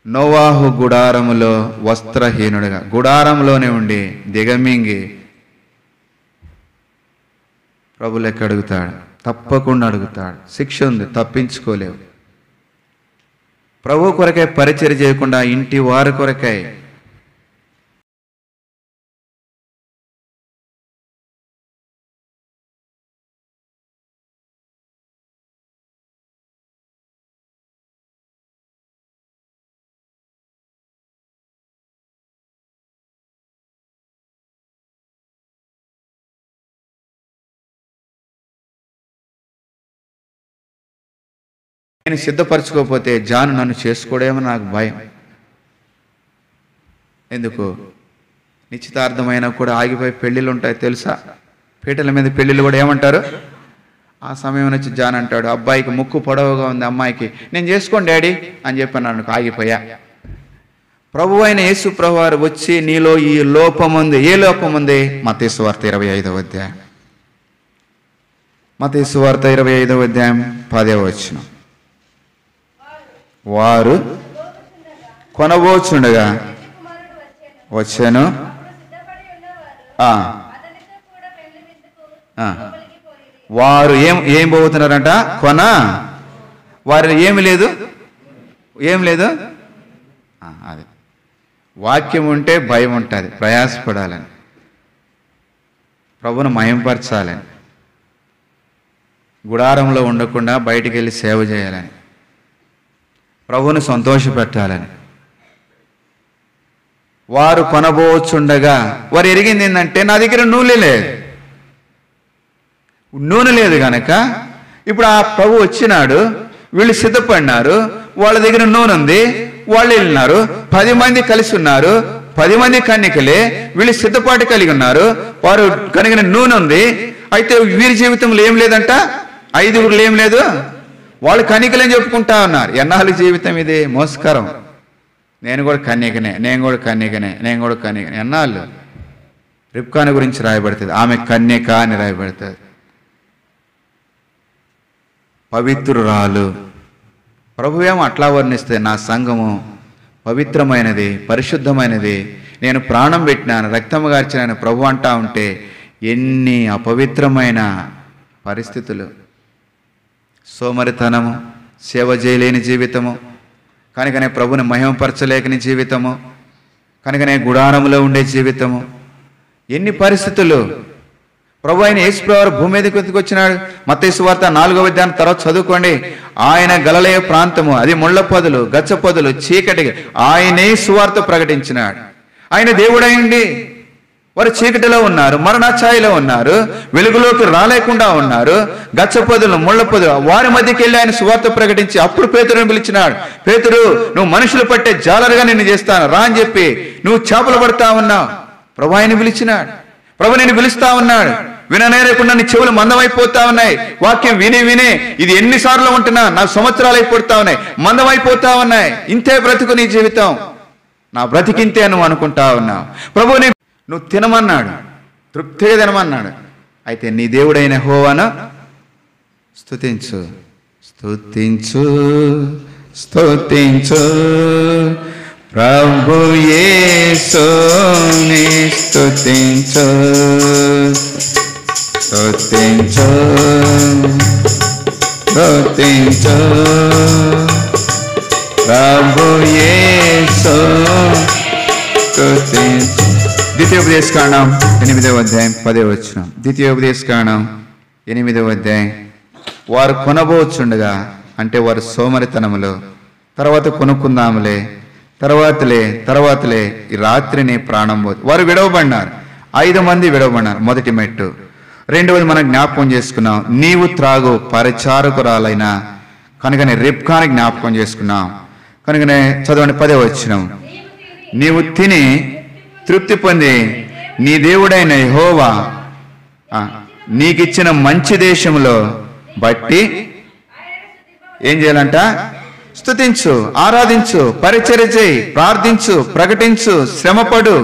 నోవాహు గుడారములో వస్త్రహీనుడుగా గుడారంలోనే ఉండి దిగమింగి ప్రభు లెక్క అడుగుతాడు. తప్పకుండా అడుగుతాడు. శిక్ష ఉంది, తప్పించుకోలేవు. ప్రభు కొరకై పరిచర్య చేయకుండా ఇంటి వారి కొరకై నేను సిద్ధపరచుకోకపోతే జాను నన్ను చేసుకోవడేమో నాకు భయం. ఎందుకు? నిశ్చితార్థమైనా కూడా ఆగిపోయి పెళ్ళిళ్ళు ఉంటాయి తెలుసా? పీటల మీద పెళ్ళిళ్ళు కూడా ఏమంటారు? ఆ సమయం నుంచి జాన్ అంటాడు, అబ్బాయికి ముక్కు పొడవుగా ఉంది, అమ్మాయికి నేను చేసుకోండి డాడీ అని చెప్పాను, నాకు ఆగిపోయా. ప్రభు అయిన యేసు ప్రభు వారు వచ్చి నీలో ఈ లోపం ఉంది. ఏ లోపం ఉంది? మత్తయి సువార్త 25వ అధ్యాయం. మత్తయి సువార్త 25వ అధ్యాయం 10వ వచనం. వారు కొనబోచుండగా వచ్చాను, వారు ఏం పోతున్నారంట? వారు ఏమి లేదు, ఏం లేదు. అది వాక్యం ఉంటే భయం ఉంటుంది, ప్రయాసపడాలని, ప్రభువును మహింపరచాలని, గుడారంలో ఉండకుండా బయటికి వెళ్ళి సేవ చేయాలని, ప్రభువును సంతోషపెట్టాలని. వారు కొనబోచుండగా వారు ఎరిగింది ఏంటంటే నా దగ్గర నూనె లేదు కనుక ఇప్పుడు ఆ ప్రభు వచ్చినాడు, వీళ్ళు సిద్ధపడినారు, వాళ్ళ దగ్గర నూనె ఉంది, వాళ్ళు వెళ్ళినారు, 10 మంది కలిసి ఉన్నారు, 10 మంది కన్యకలే, వీళ్ళు సిద్ధపాటు కలిగి ఉన్నారు, వారు కనుక నూనె ఉంది. అయితే వీరి జీవితంలో ఏం లేదంట, 5 ఏం లేదు, వాళ్ళు కన్యకలని చెప్పుకుంటా ఉన్నారు. ఎన్నాళ్ళు జీవితం ఇది? మోసకరం. నేను కూడా కన్యకనే, నేను కూడా కన్యకనే, నేను కూడా కన్యకనే. ఎన్నాళ్ళు? రిబ్కాను గురించి రాయబడుతుంది, ఆమె కన్యక అని రాయబడుతుంది. పవిత్రురాలు. ప్రభువేమో అట్లా వర్ణిస్తే, నా సంఘము పవిత్రమైనది, పరిశుద్ధమైనది, నేను ప్రాణం పెట్టినాను, రక్తము గార్చిన ప్రభు అంటా ఉంటే ఎన్ని అపవిత్రమైన పరిస్థితులు. సోమరితనము, సేవ చేయలేని జీవితము, కనుకనే ప్రభుని మహిమపరచలేకని జీవితము, కనుకనే గుడారములో ఉండే జీవితము, ఎన్ని పరిస్థితులు. ప్రభు అయిన యేసు ప్రభువు భూమి మీదకి వచ్చినాడు. మత్తయి సువార్త 4వ అధ్యాయం తర్వాత చదువుకోండి. ఆయన గలిలయ ప్రాంతము, అది ముళ్ళ పొదలు, గచ్చ పొదలు, చీకటి, ఆయనే సువార్త ప్రకటించినాడు. ఆయన దేవుడైంది. వారు చీకటిలో ఉన్నారు, మరణఛాయలో ఉన్నారు, వెలుగులోకి రాలేకుండా ఉన్నారు, గచ్చ పొదలు, ముళ్ళ పొదలు, వారి మధ్యకి వెళ్ళి ఆయన సువార్త ప్రకటించి అప్పుడు పేతురుని పిలిచినాడు. పేతురు, నువ్వు మనుషులు పట్టే జాలరుగా నిన్ను చేస్తాను రా అని చెప్పి నువ్వు చేపలు పడతా ఉన్నావు. ప్రభు ఆయన పిలిచినాడు. ప్రభు నేను పిలుస్తా ఉన్నాడు. విననేరకుండా నీ చెవులు మందమైపోతా ఉన్నాయి. వాక్యం విని విని ఇది ఎన్నిసార్లు ఉంటున్నా నాకు సంవత్సరాలు అయిపోతా ఉన్నాయి, మందమైపోతా ఉన్నాయి. ఇంతే బ్రతుకు నీ జీవితం, నా బ్రతికింతే నువ్వు అనుకుంటా ఉన్నావు. ప్రభుని నువ్వు తినమన్నాడు, తృప్తిగా తినమన్నాడు. అయితే నీ దేవుడైన యెహోవాను స్తుతించు, స్తుతించు, స్తుతించు, ప్రభు యేసుని స్తుతించు, స్తుతించు, స్తుతించు, ప్రభు యేసు స్తుతించు. ద్వితీయోపదేశకాండం 8వ అధ్యాయం 10వ వచనం. ద్వితీయోపదేశకాండం 8వ అధ్యాయం. వారు కొనబోచుండగా అంటే వారు సోమరితనములో, తర్వాత కొనుక్కుందాములే, తర్వాతలే ఈ రాత్రిని ప్రాణం పోదు. వారు విడవబడినారు. 5 మంది విడవబడినారు. మొదటి మెట్టు. రెండవది మనం జ్ఞాపకం చేసుకున్నాం, నీవు త్రాగు పరిచారకురాలైన కనుకనే రిబ్కాని జ్ఞాపకం చేసుకున్నాం. కనుకనే చదవండి 10వ వచనం, నీవు తిని తృప్తి పొంది నీ దేవుడైన యెహోవా నీకిచ్చిన మంచి దేశంలో బట్టి ఏం చేయాలంట? స్తుతించు, ఆరాధించు, పరిచర్య చేయి, ప్రార్థించు, ప్రకటించు, శ్రమపడు.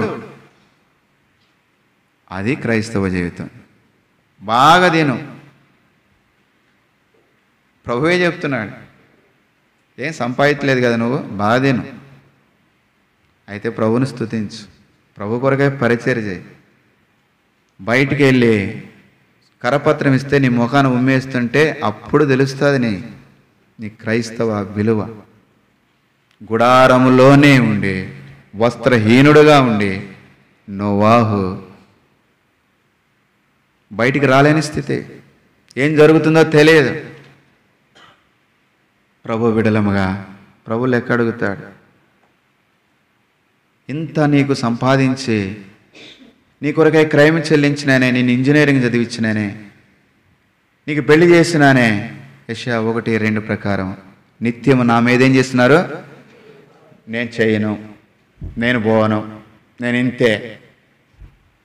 అది క్రైస్తవ జీవితం. బాగా తిను. ప్రభువే చెప్తున్నాడు, ఏం సంపాదించలేదు కదా నువ్వు, బాగా తిను. అయితే ప్రభుని స్తుతించు, ప్రభు కొరకై పరిచర్య చేయి. బయటికి వెళ్ళి కరపత్రం ఇస్తే నీ ముఖాన్ని ఉమ్మేస్తుంటే అప్పుడు తెలుస్తుంది నీ క్రైస్తవ విలువ. గుడారములోనే ఉండి వస్త్రహీనుడుగా ఉండి నోవాహు బయటికి రాలేని స్థితి. ఏం జరుగుతుందో తెలియదు. ప్రభు బిడలముగా ప్రభు లెక్క అడుగుతాడు. ఇంత నీకు సంపాదించి నీ కొరకై క్రైమ్ చెల్లించినానే, నేను ఇంజనీరింగ్ చదివించినానే, నీకు పెళ్లి చేసినానే, యెషయా 1:2 ప్రకారం నిత్యం నా మీద ఏం చేస్తున్నారు? నేను చేయను, నేను పోను, నేను ఇంతే.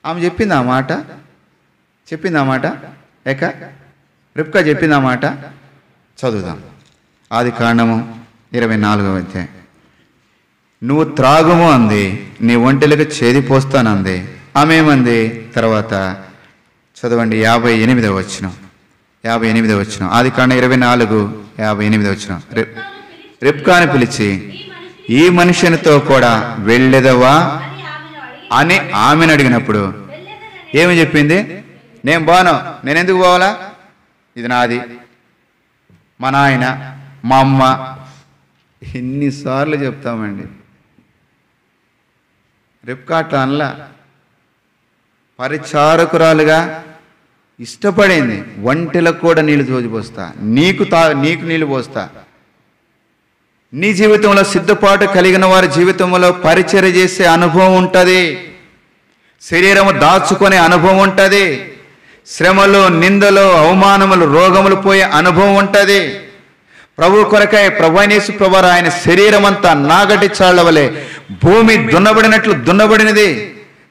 ఆమె చెప్పింది ఆ మాట, రిబ్కా చెప్పింది ఆ మాట. చదువుదాం. ఆదికాండము 24వ అధ్యాయం. నువ్వు త్రాగుము అంది, నీ ఒంటెలకు చేది పోస్తానంది. ఆమె ఏమంది? తర్వాత చదవండి 58వ వచనం. 58వ వచనం. ఆదికాండం 24:58వ వచనం. రిబ్కాను పిలిచి, ఈ మనుషునితో కూడా వెళ్ళెదవా అని ఆమెను అడిగినప్పుడు ఏమి చెప్పింది? నేను పోను. నేను ఎందుకు పోవాలా? ఇది నాది, మా నాయన, మా అమ్మ. ఎన్నిసార్లు చెప్తామండి. రిబ్కా అట్లా అనలా. పరిచారకురాలుగా ఇష్టపడింది. ఒంటెలకు కూడా నీళ్లు తోచిపోస్తా, నీకు నీళ్లు పోస్తా. నీ జీవితంలో సిద్ధపాటు కలిగిన వారి జీవితంలో పరిచర్య చేసే అనుభవం ఉంటుంది. శరీరము దాచుకునే అనుభవం ఉంటుంది. శ్రమలు, నిందలు, అవమానములు, రోగములు పోయే అనుభవం ఉంటుంది. ప్రభు కొరకై ప్రభువైనేసు ప్రభువారు ఆయన శరీరం అంతా నాగటి చాళ్ల వలె భూమి దున్నబడినట్లు దున్నబడినది.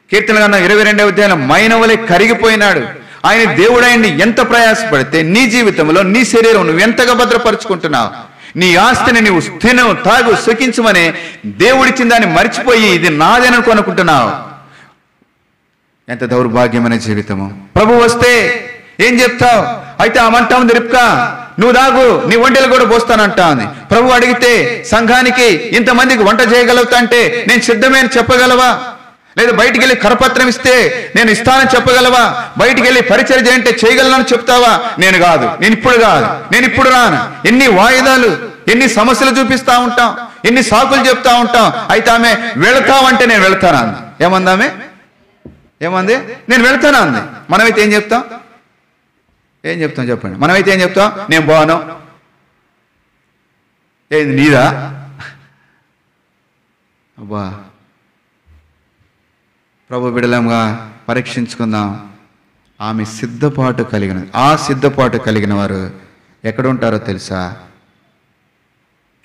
కీర్తన గ్రంథం 22వ అధ్యాయం మైనవలే కరిగిపోయినాడు. ఆయన దేవుడైంది. ఎంత ప్రయాసపడితే నీ జీవితంలో నీ శరీరం నువ్వు ఎంతగా భద్రపరుచుకుంటున్నావు? నీ ఆస్తిని నువ్వు తిను, తాగు, సుఖించమని దేవుడిచ్చిన దాన్ని మర్చిపోయి ఇది నాదేనని అనుకుంటున్నావు. ఎంత దౌర్భాగ్యమైన జీవితము. ప్రభు వస్తే ఏం చెప్తావు? అయితే ఆమంటా ఉంది రిబ్కా, నువ్వు దాగు, నీ వంటలు కూడా పోస్తానంటా ఉంది. ప్రభు అడిగితే సంఘానికి ఇంతమందికి వంట చేయగలుగుతా అంటే నేను సిద్ధమే అని చెప్పగలవా? లేదా బయటికి వెళ్ళి కరపత్రం ఇస్తే నేను ఇస్తానని చెప్పగలవా? బయటికి వెళ్ళి పరిచర్య చేయంటే చేయగలనని చెప్తావా? నేను కాదు, నేను ఇప్పుడు రాను. ఎన్ని వాయిదాలు, ఎన్ని సమస్యలు చూపిస్తా ఉంటాం, ఎన్ని సాకులు చెప్తా ఉంటాం. అయితే ఆమె వెళతావంటే నేను వెళతానా అంది. ఏమంది? నేను వెళతానా అంది. మనమైతే ఏం చెప్తాం చెప్పండి. మనమైతే ఏం చెప్తాం? నేను పోను. ఏంది నీదా? అబ్బా, ప్రభు బిడలంగా పరీక్షించుకుందాం. ఆమె సిద్ధపాటు కలిగిన, ఆ సిద్ధపాటు కలిగిన వారు ఎక్కడ ఉంటారో తెలుసా?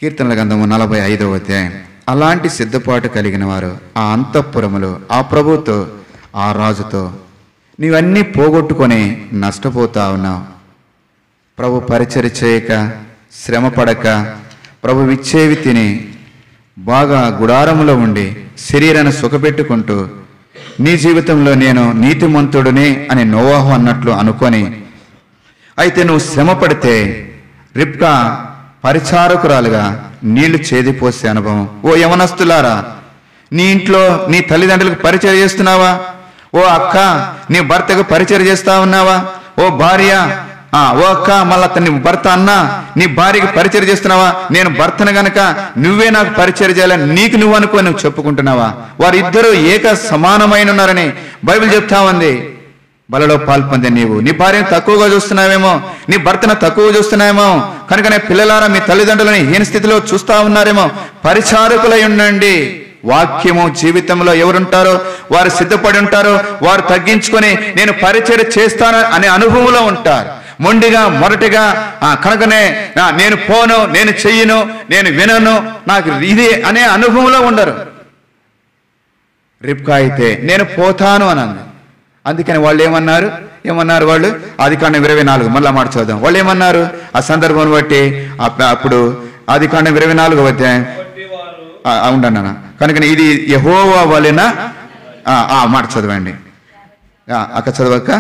కీర్తనల గ్రంథము 45వ అధ్యాయం. అలాంటి సిద్ధపాటు కలిగిన వారు ఆ అంతఃపురములో ఆ ప్రభుతో, ఆ రాజుతో నీవన్నీ పోగొట్టుకొని నష్టపోతా ఉన్నావు. ప్రభు పరిచర్య చేయక, శ్రమ పడక, ప్రభు ఇచ్చేవి తిని బాగా గుడారములో ఉండి శరీరాన్ని సుఖపెట్టుకుంటూ నీ జీవితంలో నేను నీతిమంతుడిని అని నోవాహు అన్నట్లు అనుకొని, అయితే నువ్వు శ్రమ పడితే రిబ్కా పరిచారకురాలుగా నీళ్లు చేదిపోసే అనుభవం. ఓ యవనస్తులారా, నీ ఇంట్లో నీ తల్లిదండ్రులకు పరిచర్య చేస్తున్నావా? ఓ అక్క, నీ భర్తకు పరిచర్య చేస్తా ఉన్నావా? ఓ భార్య, ఓ అక్క, మళ్ళా నీ భర్త అన్న, నీ భార్యకి పరిచర్య చేస్తున్నావా? నేను భర్తను గనక నువ్వే నాకు పరిచర్య చేయాలని నీకు నువ్వు అనుకో నువ్వు చెప్పుకుంటున్నావా? వారిద్దరూ ఏక సమానమైన ఉన్నారని బైబిల్ చెప్తా ఉంది. బలలో పాల్పొందే నీవు నీ భార్యను తక్కువగా చూస్తున్నావేమో, నీ భర్తను తక్కువ చూస్తున్నావేమో, కనుకనే పిల్లలారా మీ తల్లిదండ్రులని హీన స్థితిలో చూస్తా ఉన్నారేమో. పరిచారకులై ఉండండి. వాక్యము జీవితంలో ఎవరుంటారో వారు సిద్ధపడి ఉంటారో వారు తగ్గించుకొని నేను పరిచర్య చేస్తాను అనే అనుభవంలో ఉంటారు. మొండిగా మొరటిగా కనుకనే నేను పోను, నేను చెయ్యను, నేను వినను, నాకు ఇది అనే అనుభవంలో ఉండరు. రిబ్కా అయితే నేను పోతాను అని అంది. అందుకని వాళ్ళు ఏమన్నారు వాళ్ళు ఆదికాండం 24 మళ్ళా మాట చూద్దాం. వాళ్ళు ఏమన్నారు ఆ సందర్భం బట్టి? అప్పుడు ఆదికాండం 24 అధ్యాయం ఉండన్న కనుక ఇది యెహోవా వలెన మాట చదవండి. అక్క చదవక్క.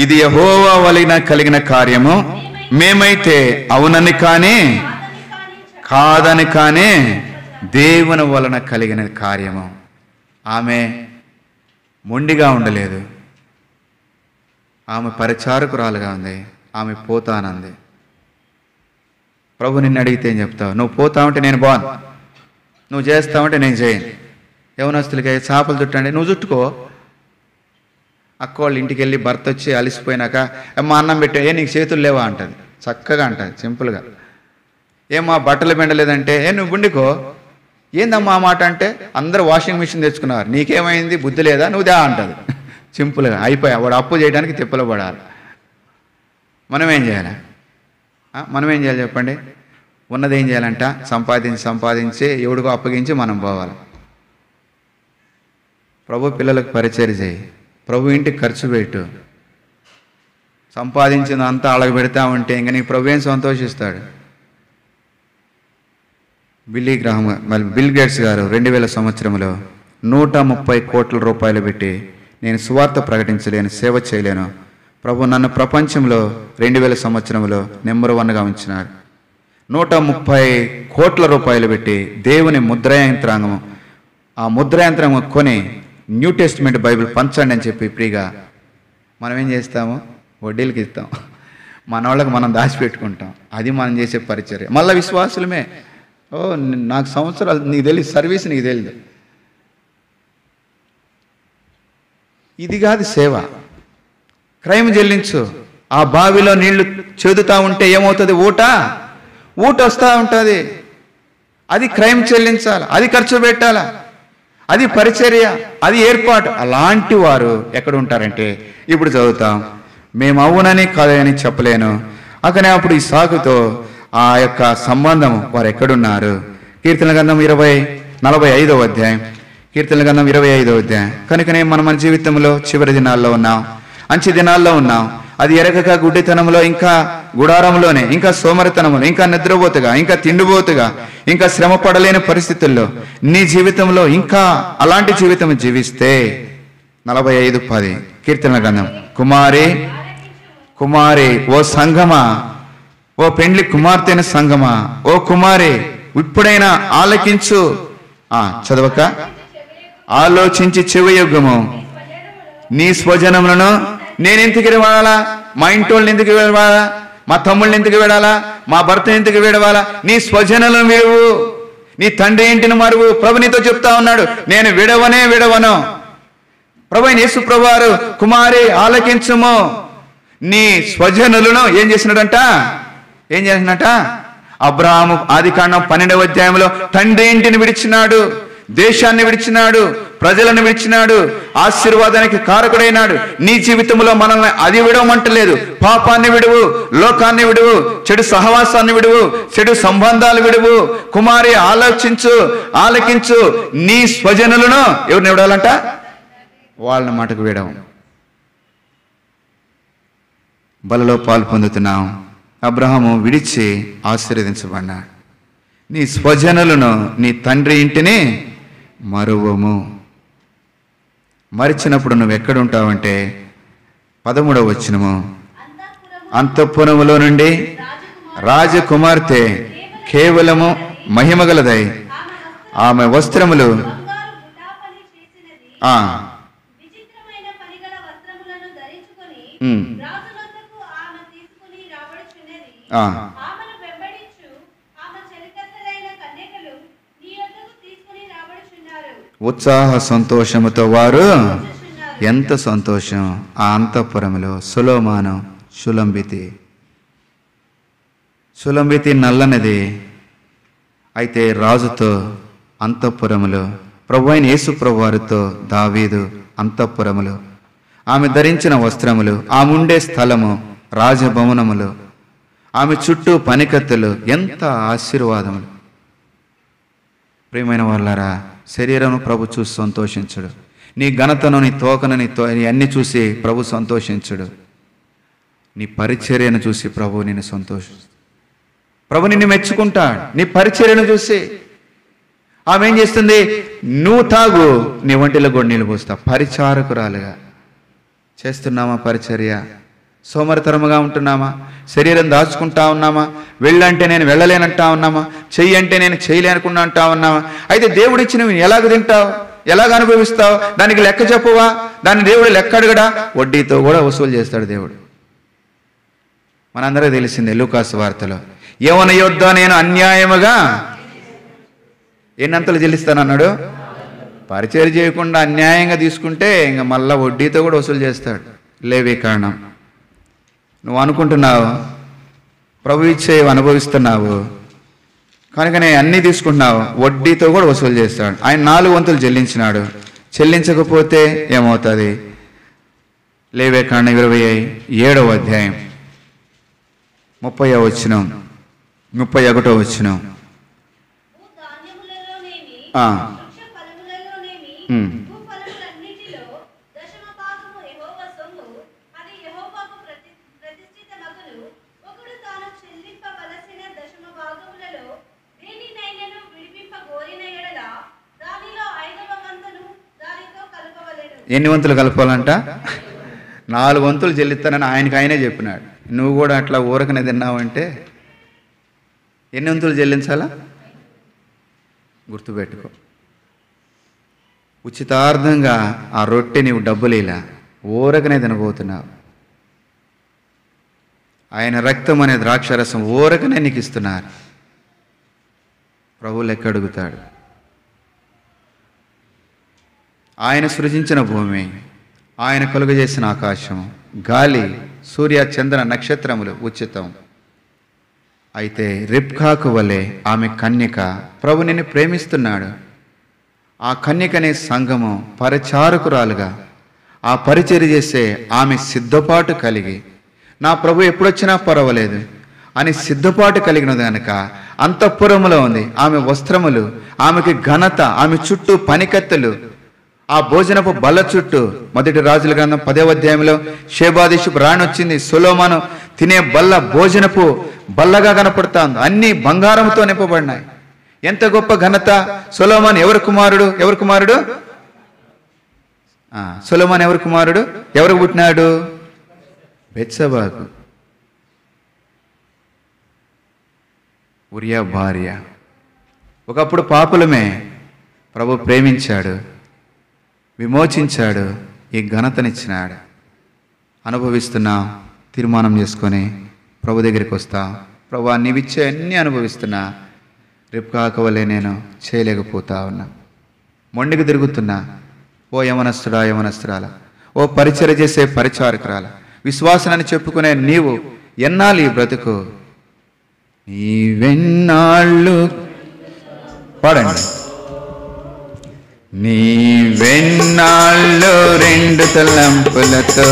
ఇది యెహోవా వలెన కలిగిన కార్యము, మేమైతే అవునని కానీ కాదని కానీ దేవుని వలన కలిగిన కార్యము. ఆమె మొండిగా ఉండలేదు, ఆమె పరిచారకురాలుగా ఉంది, ఆమె పోతానంది. ప్రభు నిన్ను అడిగితే ఏం చెప్తావు? నువ్వు పోతావంటే నేను బాను, నువ్వు చేస్తావంటే నేను చేయను. యవనస్తులకి చేపలు చుట్టండి, నువ్వు చుట్టుకో. అక్క వాళ్ళ ఇంటికి వెళ్ళి భర్త వచ్చి అలిసిపోయినాక అమ్మ అన్నం పెట్టే, నీకు చేతులు లేవా అంటది. చక్కగా అంటది సింపుల్గా. ఏమా బట్టలు పిండలేదంటే నువ్వు గుండికో. ఏందమ్మా ఆ మాట అంటే అందరూ వాషింగ్ మిషన్ తెచ్చుకున్నారు, నీకేమైంది బుద్ధి లేదా, నువ్వు దా అంటది సింపుల్గా. అయిపోయా వాడు అప్పు చేయడానికి తిప్పలు పడాలి. మనం ఏం చేయాలి చెప్పండి? ఉన్నది ఏం చేయాలంట? సంపాదించి ఎవడికో అప్పగించి మనం పోవాలి. ప్రభు పిల్లలకు పరిచర్య చేయి, ప్రభు ఇంటికి ఖర్చు పెట్టు. సంపాదించిన అంతా అలాగ పెడతా ఉంటే ఇంక నీకు ప్రభు ఏం సంతోషిస్తాడు? బిల్ గేట్స్ గారు 2000 సంవత్సరంలో 130 కోట్ల రూపాయలు పెట్టి నేను సువార్త ప్రకటించలేను, సేవ చేయలేను, ప్రభు నన్ను ప్రపంచంలో 2000 సంవత్సరంలో నెంబర్ 1గా ఉంచినాడు. 130 కోట్ల రూపాయలు పెట్టి దేవుని ముద్రయంత్రాంగము, ఆ ముద్రయంత్రం కొని న్యూ టెస్ట్మెంట్ బైబిల్ పంచండి అని చెప్పి ఫ్రీగా మనం ఏం చేస్తాము? వడ్డీలకి ఇస్తాం, మన వాళ్ళకి మనం దాచిపెట్టుకుంటాం. అది మనం చేసే పరిచర్య. మళ్ళీ విశ్వాసులమే, నాకు సంవత్సరాలు నీకు తెలియదు, సర్వీస్ నీకు తెలియదు. ఇది కాదు సేవ. క్రైమ్ చెల్లించు. ఆ బావిలో నీళ్లు చేదుతా ఉంటే ఏమవుతుంది? ఊట వస్తూ ఉంటుంది. అది క్రైమ్ చెల్లించాలి, అది ఖర్చు పెట్టాలా, అది పరిచర్య, అది ఏర్పాటు. అలాంటి వారు ఎక్కడ ఉంటారంటే ఇప్పుడు చదువుతాం. మేము అవునని కాదని చెప్పలేను. అక్కనే అప్పుడు ఈ సాకుతో ఆ యొక్క సంబంధం వారు ఎక్కడున్నారు? కీర్తన గ్రంథం 45వ అధ్యాయం. కీర్తన గ్రంథం 25వ అధ్యాయం. కనుకనే మనం మన జీవితంలో చివరి దినాల్లో ఉన్నాం, అంచె దినాల్లో ఉన్నాం. అది ఎరగక గుడ్డితనంలో, ఇంకా గుడారంలోనే, ఇంకా సోమరితనంలో, ఇంకా నిద్రపోతుగా, ఇంకా తిండిపోతుగా, ఇంకా శ్రమ పడలేని పరిస్థితుల్లో నీ జీవితంలో ఇంకా అలాంటి జీవితం జీవిస్తే 45:10 కీర్తన గ్రంథం. కుమారి ఓ సంఘమా, ఓ పెండ్లి కుమార్తెన సంఘమా, ఓ కుమారి ఇప్పుడైనా ఆలకించు. చదవక ఆలోచించి చెవియొగ్గము. నీ స్వజనములను నేను ఎందుకు విడవాలా? మా ఇంటోళ్ళని ఎందుకు విడవాలా? మా తమ్ముళ్ళని ఎందుకు విడాలా? మా భర్తని ఎందుకు విడవాలా? నీ స్వజనులను విడువు, నీ తండ్రి ఇంటిని మరువు. ప్రభు నీతో చెప్తా ఉన్నాడు, నేను విడవను. ప్రభు యేసు ప్రభువారు కుమారి ఆలకించుము. నీ స్వజనులను ఏం చేసినట? అబ్రాహాము ఆదికాండం 12వ అధ్యాయంలో తండ్రి ఇంటిని విడిచినాడు, దేశాన్ని విడిచినాడు, ప్రజలను విడిచినాడు, ఆశీర్వాదానికి కారకుడైనాడు. నీ జీవితంలో మనల్ని అది విడవమంటలేదు. పాపాన్ని విడువు, లోకాన్ని విడువు, చెడు సహవాసాన్ని విడువు, చెడు సంబంధాలు విడువు. కుమారి ఆలకించు. నీ స్వజనులను ఎవరిని విడాలంట? వాళ్ళ మాటకు విడవు. బలలో పాలు పొందుతున్నాం. అబ్రహాము విడిచి ఆశీర్వదించబడ్డాడు. నీ స్వజనులను, నీ తండ్రి ఇంటిని మరువము. మరిచినప్పుడు నువ్వు ఎక్కడుంటావంటే 13వ వచనము, అంతఃపురములో నుండి రాజకుమార్తె కేవలము మహిమగలదై ఆమె వస్త్రములు ఉత్సాహ సంతోషముతో వారు ఎంత సంతోషం. ఆ అంతఃపురములో సొలొమోను సులంబితి నల్లనిది. అయితే రాజుతో అంతఃపురములో, ప్రభు అయిన యేసు ప్రభు వారితో దావీదు అంతఃపురములు, ఆమె ధరించిన వస్త్రములు, ఆమె ఉండే స్థలము, రాజభవనములు, ఆమె చుట్టూ పనికత్తెలు, ఎంత ఆశీర్వాదములు. ప్రియమైన వాళ్ళారా, శరీరం ప్రభు చూసి సంతోషించడు. నీ ఘనతను, నీ తోకను, నీ అన్ని చూసి ప్రభు సంతోషించడు. నీ పరిచర్యను చూసి ప్రభు నిన్ను సంతోషిస్తాడు. ప్రభు నిన్ను మెచ్చుకుంటాడు నీ పరిచర్యను చూసి. ఆమె ఏం చేస్తుంది? నువ్వు తాగు, నీ ఒంటిలో కూడా నీళ్ళు పోస్తా. పరిచారకురాలుగా చేస్తున్నామా పరిచర్య? సోమరితరముగా ఉంటున్నామా? శరీరం దాచుకుంటా ఉన్నామా? వెళ్ళంటే నేను వెళ్ళలేనంటా ఉన్నామా? చెయ్యి అంటే నేను చేయలేనుకున్నా అంటా ఉన్నామా? అయితే దేవుడు ఇచ్చినవి ఎలాగ తింటావు, ఎలాగ అనుభవిస్తావు? దానికి లెక్క చెప్పవా? దాన్ని దేవుడు లెక్క అడగడా? వడ్డీతో కూడా వసూలు చేస్తాడు దేవుడు. మనందరికీ తెలిసిందే లూకాసు వార్తలో, యెహోవా యొద్ద నేను అన్యాయముగా ఎన్నంతలు చెల్లిస్తానన్నాడు. పరిచయం చేయకుండా అన్యాయంగా తీసుకుంటే ఇంకా మళ్ళా వడ్డీతో కూడా వసూలు చేస్తాడు. లేవే కారణం. నువ్వు అనుకుంటున్నావు ప్రభు ఇచ్చేవి అనుభవిస్తున్నావు కనుకనే అన్నీ తీసుకుంటున్నావు, వడ్డీతో కూడా వసూలు చేస్తాడు. ఆయన 4 వంతులు చెల్లించినాడు. చెల్లించకపోతే ఏమవుతుంది? లేవే కారణం 27వ అధ్యాయం 30వ వచనం 31వ వచనం. ఎన్ని వంతులు కలపాలంట? 4 వంతులు చెల్లిస్తానని ఆయనకు చెప్పినాడు. నువ్వు కూడా అట్లా ఊరకనే తిన్నావంటే ఎన్ని వంతులు చెల్లించాలా? గుర్తుపెట్టుకో. ఉచితార్థంగా ఆ రొట్టె నీవు డబ్బులు ఇలా ఊరకనే తినబోతున్నావు. ఆయన రక్తం అనే ద్రాక్షరసం ఊరకనే నీకు ఇస్తున్నారు. ప్రభువు లెక్క అడుగుతాడు. ఆయన సృజించిన భూమి, ఆయన కలుగజేసిన ఆకాశం, గాలి, సూర్య చంద్ర నక్షత్రములు ఉచితం. అయితే రిబ్కాకు వలె ఆమె కన్యక ప్రభు నిన్ను ప్రేమిస్తున్నాడు. ఆ కన్యకనే సంఘము పరిచారకురాలుగా ఆ పరిచర్య చేసే ఆమె సిద్ధపాటు కలిగి, నా ప్రభు ఎప్పుడొచ్చినా పర్వాలేదు అని సిద్ధపాటు కలిగినది కనుక అంతఃపురములో ఉంది. ఆమె వస్త్రములు, ఆమెకి ఘనత, ఆమె చుట్టూ పనికత్తెలు, ఆ భోజనపు బల్ల చుట్టూ. 1 రాజుల గ్రంథం 10వ అధ్యాయంలో షేబాదేశపు రాణి వచ్చింది. సొలొమోను తినే బల్ల భోజనపు బల్లగా కనపడుతుంది. అన్ని బంగారంతో నింపబడినాయి. ఎంత గొప్ప ఘనత! సొలొమోను ఎవరి కుమారుడు? సొలొమోను ఎవరి కుమారుడు? ఎవరికి పుట్టినాడు? బెత్షెబాకు, ఉరియా భార్య. ఒకప్పుడు పాపులమే, ప్రభు ప్రేమించాడు, విమోచించాడు, ఈ ఘనతనిచ్చినాడు. అనుభవిస్తున్నాం. తీర్మానం చేసుకొని ప్రభు దగ్గరికి వస్తా. ప్రభు నీవిచ్చే అన్నీ అనుభవిస్తున్నా, రిబ్కాకు వలె నేను చేయలేకపోతా ఉన్నా. మొండికి తిరుగుతున్నా. ఓ యవనస్తుడా, యవనస్తురాల, ఓ పరిచర్య చేసే పరిచారకురాల, విశ్వాసాన్ని చెప్పుకునే నీవు ఎన్నాళ్ళు ఈ బ్రతుకు? నీవెన్నాళ్ళు పాడండి. నీవెన్నాళ్ళు 2 తలంపులతో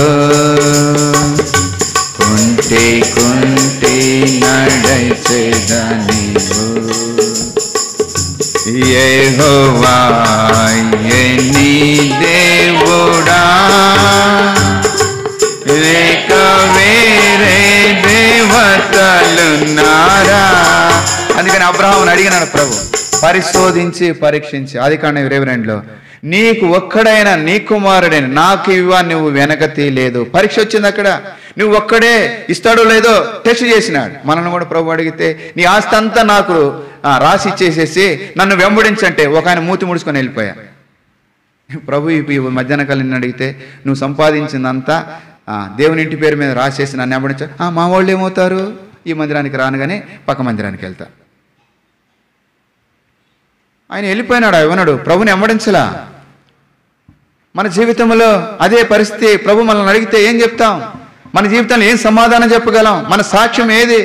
కుంటి నడచేదా నీవు? యెహోవా నీ దేవుడా, లేక వేరే దేవతలున్నారా? అందుకని అబ్రహామును అడిగినాడు ప్రభు, పరిశోధించి పరీక్షించి. ఆదికాండం 22లో నీకు ఒక్కడైనా నీ కుమారుడైన నాకు ఇవ్వ, నువ్వు వెనక తీయలేదు. పరీక్ష వచ్చింది అక్కడ. నువ్వు ఒక్కడే ఇస్తాడో లేదో టెస్ట్ చేసినాడు. మనల్ని కూడా ప్రభు అడిగితే నీ ఆస్తి అంతా నాకు రాసి ఇచ్చేసేసి నన్ను వెంబడించంటే ఒక ఆయన మూతి ముడుచుకొని వెళ్ళిపోయా. ప్రభు ఈ మధ్యాహ్న కాలం అడిగితే నువ్వు సంపాదించిందంతా దేవుని ఇంటి పేరు మీద రాసేసి నన్ను వెంబడించా. మా వాళ్ళు ఏమవుతారు? ఈ మందిరానికి రానుగానే పక్క మందిరానికి వెళ్తా. ఆయన వెళ్ళిపోయినాడు, ఇవ్వనాడు, ప్రభుని వెంబడించలా. మన జీవితంలో అదే పరిస్థితి. ప్రభు మనల్ని అడిగితే ఏం చెప్తాం? మన జీవితంలో ఏం సమాధానం చెప్పగలం? మన సాక్ష్యం ఏది?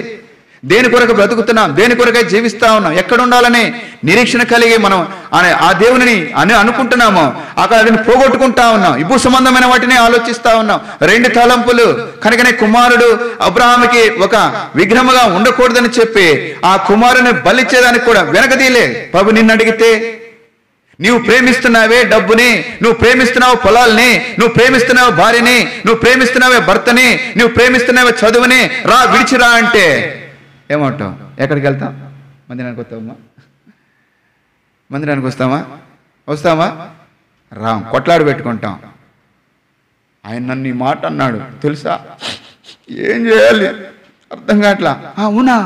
దేని కొరకు బ్రతుకుతున్నాం? దేని కొరకై జీవిస్తా ఉన్నాం? ఎక్కడ ఉండాలని నిరీక్షణ కలిగి మనం ఆ దేవుని అనుకుంటున్నామో అక్కడ అదిని పోగొట్టుకుంటా ఉన్నాం. ఇబ్బు సంబంధమైన వాటిని ఆలోచిస్తా ఉన్నాం. 2 తలంపులు కనుకనే కుమారుడు అబ్రహాముకి ఒక విగ్రహముగా ఉండకూడదని చెప్పి ఆ కుమారుని బలిచ్చేదానికి కూడా వెనకదీలే. ప్రభు నిన్ను అడిగితే, నువ్వు ప్రేమిస్తున్నావే డబ్బుని, నువ్వు ప్రేమిస్తున్నావు పొలాల్ని, నువ్వు ప్రేమిస్తున్నావు భార్యని, నువ్వు ప్రేమిస్తున్నావే భర్తని, నువ్వు ప్రేమిస్తున్నావే చదువుని, రా విడిచిరా అంటే ఏమంటాం? ఎక్కడికి వెళ్తాం? మందిరానికి వస్తామా? మందిరానికి వస్తామా? రాం, కొట్లాడు పెట్టుకుంటాం. ఆయన నన్ను ఈ మాట అన్నాడు తెలుసా, ఏం చేయాలి అర్థం కావట్లా. అవునా?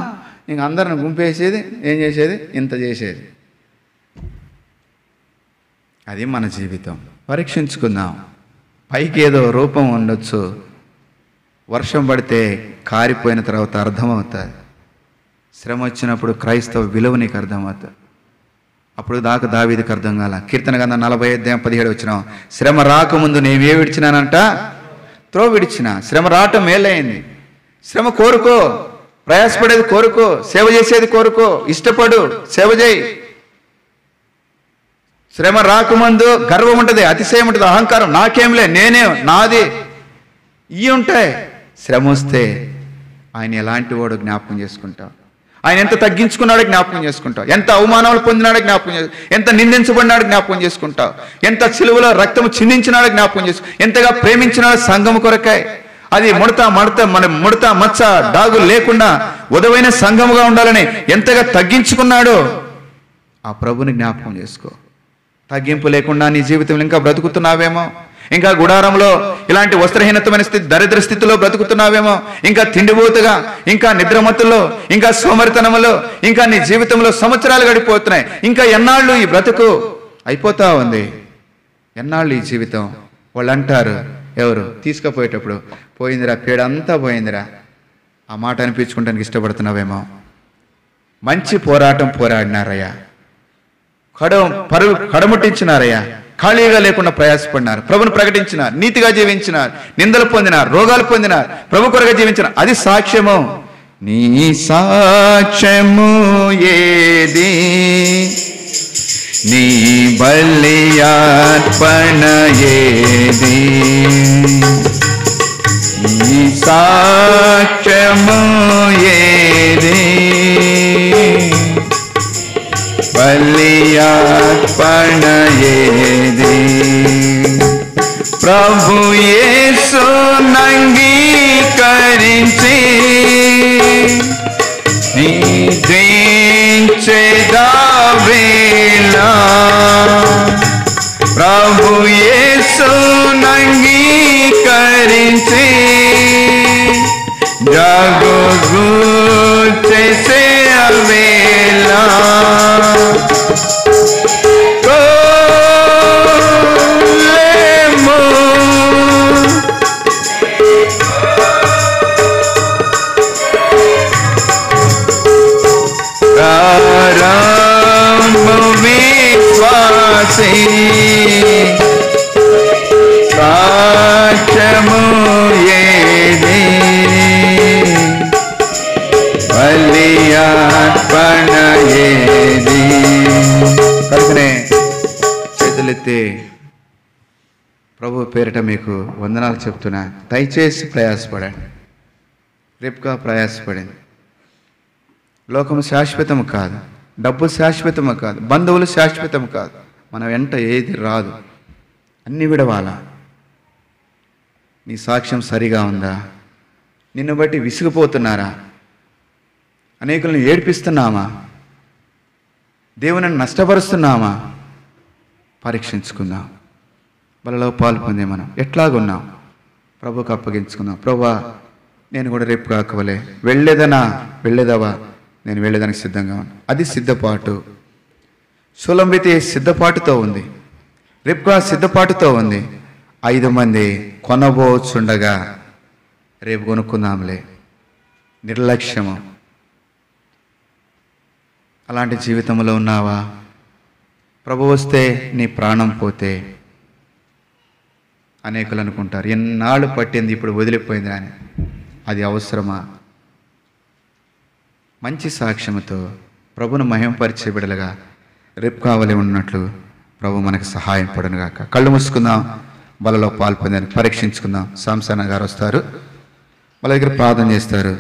ఇంక అందరిని గుంపేసేది, ఏం చేసేది? ఇంత చేసేది. అది మన జీవితం. పరీక్షించుకుందాం. పైకి ఏదో రూపం ఉండొచ్చు, వర్షం పడితే కారిపోయిన తర్వాత అర్థమవుతుంది. శ్రమ వచ్చినప్పుడు క్రైస్తవ విలువ నీకు అర్థమవుతుంది. అప్పుడు దాకా దావీదుకి అర్థం కాల. కీర్తన గ్రంథం 45:17 శ్రమ రాకముందు నేనే విడిచినానంట, త్రోవ విడిచిన. శ్రమ రావటం మేలైంది. శ్రమ కోరుకో, ప్రయాసపడేది కోరుకో, సేవ చేసేది కోరుకో, ఇష్టపడు, సేవ చేయి. శ్రమ రాకముందు గర్వం ఉంటుంది, అతిశయం ఉంటుంది, అహంకారం, నాకేంలే, నేనే, నాది, ఇవి ఉంటాయి. శ్రమ వస్తే ఆయన ఎలాంటి వాడు జ్ఞాపకం చేసుకుంటావు. ఆయన ఎంత తగ్గించుకున్నాడో జ్ఞాపకం చేసుకుంటావు. ఎంత అవమానాలు పొందినాడో జ్ఞాపకం ఎంత నిందించబడినాడో జ్ఞాపకం చేసుకుంటావు. ఎంత సిలువలో రక్తము చిందించినాడో జ్ఞాపకం ఎంతగా ప్రేమించినాడో సంఘము కొరకాయ. అది ముడత మచ్చ డాగులు లేకుండా ఉదవైన సంఘముగా ఉండాలని ఎంతగా తగ్గించుకున్నాడో ఆ ప్రభుని జ్ఞాపకం చేసుకో. తగ్గింపు లేకుండా నీ జీవితంలో ఇంకా బ్రతుకుతున్నావేమో, ఇంకా గుడారంలో ఇలాంటి వస్త్రహీనతమైన స్థితి, దరిద్ర స్థితిలో బ్రతుకుతున్నావేమో, ఇంకా తిండిబోతుగా, ఇంకా నిద్రమత్తులో, ఇంకా సోమరితనములో, ఇంకా నీ జీవితంలో సంవత్సరాలు గడిపోతున్నాయి. ఇంకా ఎన్నాళ్ళు ఈ బ్రతుకు అయిపోతా ఉంది? ఎన్నాళ్ళు ఈ జీవితం? వాళ్ళు అంటారు, ఎవరు తీసుకుపోయేటప్పుడు, పోయిందిరా, పేడంతా పోయిందిరా. ఆ మాట అనిపించుకోవడానికి ఇష్టపడుతున్నావేమో. మంచి పోరాటం పోరాడినారయ్యా, కడముట్టించినారయ్యా, ఖాళీగా లేకుండా ప్రయాసపడినారు, ప్రభుని ప్రకటించినారు, నీతిగా జీవించినారు, నిందలు పొందినారు, రోగాలు పొందినారు, ప్రభు కొరగా జీవించినారు. అది సాక్ష్యము. నీ సాక్ష్యము ఏది? నీ బలియార్పణ ఏది? నీ సాక్ష్యము ఏది? బలియార్పణ ఏది? ప్రభు యేసు నంగీకరించి నిద్రించెదవేళ, ప్రభు యేసు నంగీకరించి జగగు చేసే వేళ, విశ్వాసీ సాక్ష్యము ఏది? బలియార్పణ ఏది? కనుకనే చేతులెత్తి ప్రభు పేరిట మీకు వందనాలు చెప్తున్నా. దయచేసి ప్రయాసపడండి. రేపుగా ప్రయాసపడింది. లోకము శాశ్వతము కాదు, డబ్బు శాశ్వతము కాదు, బంధువులు శాశ్వతము కాదు, మన వెంట ఏది రాదు, అన్ని విడవాలా. నీ సాక్ష్యం సరిగా ఉందా? నిన్ను బట్టి విసిగిపోతున్నారా? అనేకులను ఏడ్పిస్తున్నామా? దేవుని నష్టపరుస్తున్నామా? పరీక్షించుకుందాం. బలలో పాలు పొందే మనం ఎట్లాగున్నాం ప్రభుకు అప్పగించుకుందాం. ప్రభువా, నేను కూడా రేపు కాకవలే వెళ్ళేదవా? నేను వెళ్ళేదానికి సిద్ధంగా ఉన్నాను. అది సిద్ధపాటు. సులంబితి సిద్ధపాటుతో ఉంది, రేపుగా సిద్ధపాటుతో ఉంది. 5 మంది కొనబోచుండగా రేపు కొనుక్కుందాంలే, నిర్లక్ష్యము. అలాంటి జీవితంలో ఉన్నావా? ప్రభు వస్తే నీ ప్రాణం పోతే అనేకులు అనుకుంటారు, ఎన్నాళ్ళు పట్టింది ఇప్పుడు వదిలిపోయింది అని. అది అవసరమా? మంచి సాక్ష్యముతో ప్రభును మహిమపరిచే బిడ్డలుగా రేపు కావలి ఉన్నట్లు ప్రభు మనకు సహాయం పడునుగాక. కళ్ళు మూసుకుందాం, బలలో పాల్పొందాన్ని పరీక్షించుకుందాం. సాంసన్న గారు వస్తారు, వాళ్ళ దగ్గర ప్రార్థన చేస్తారు.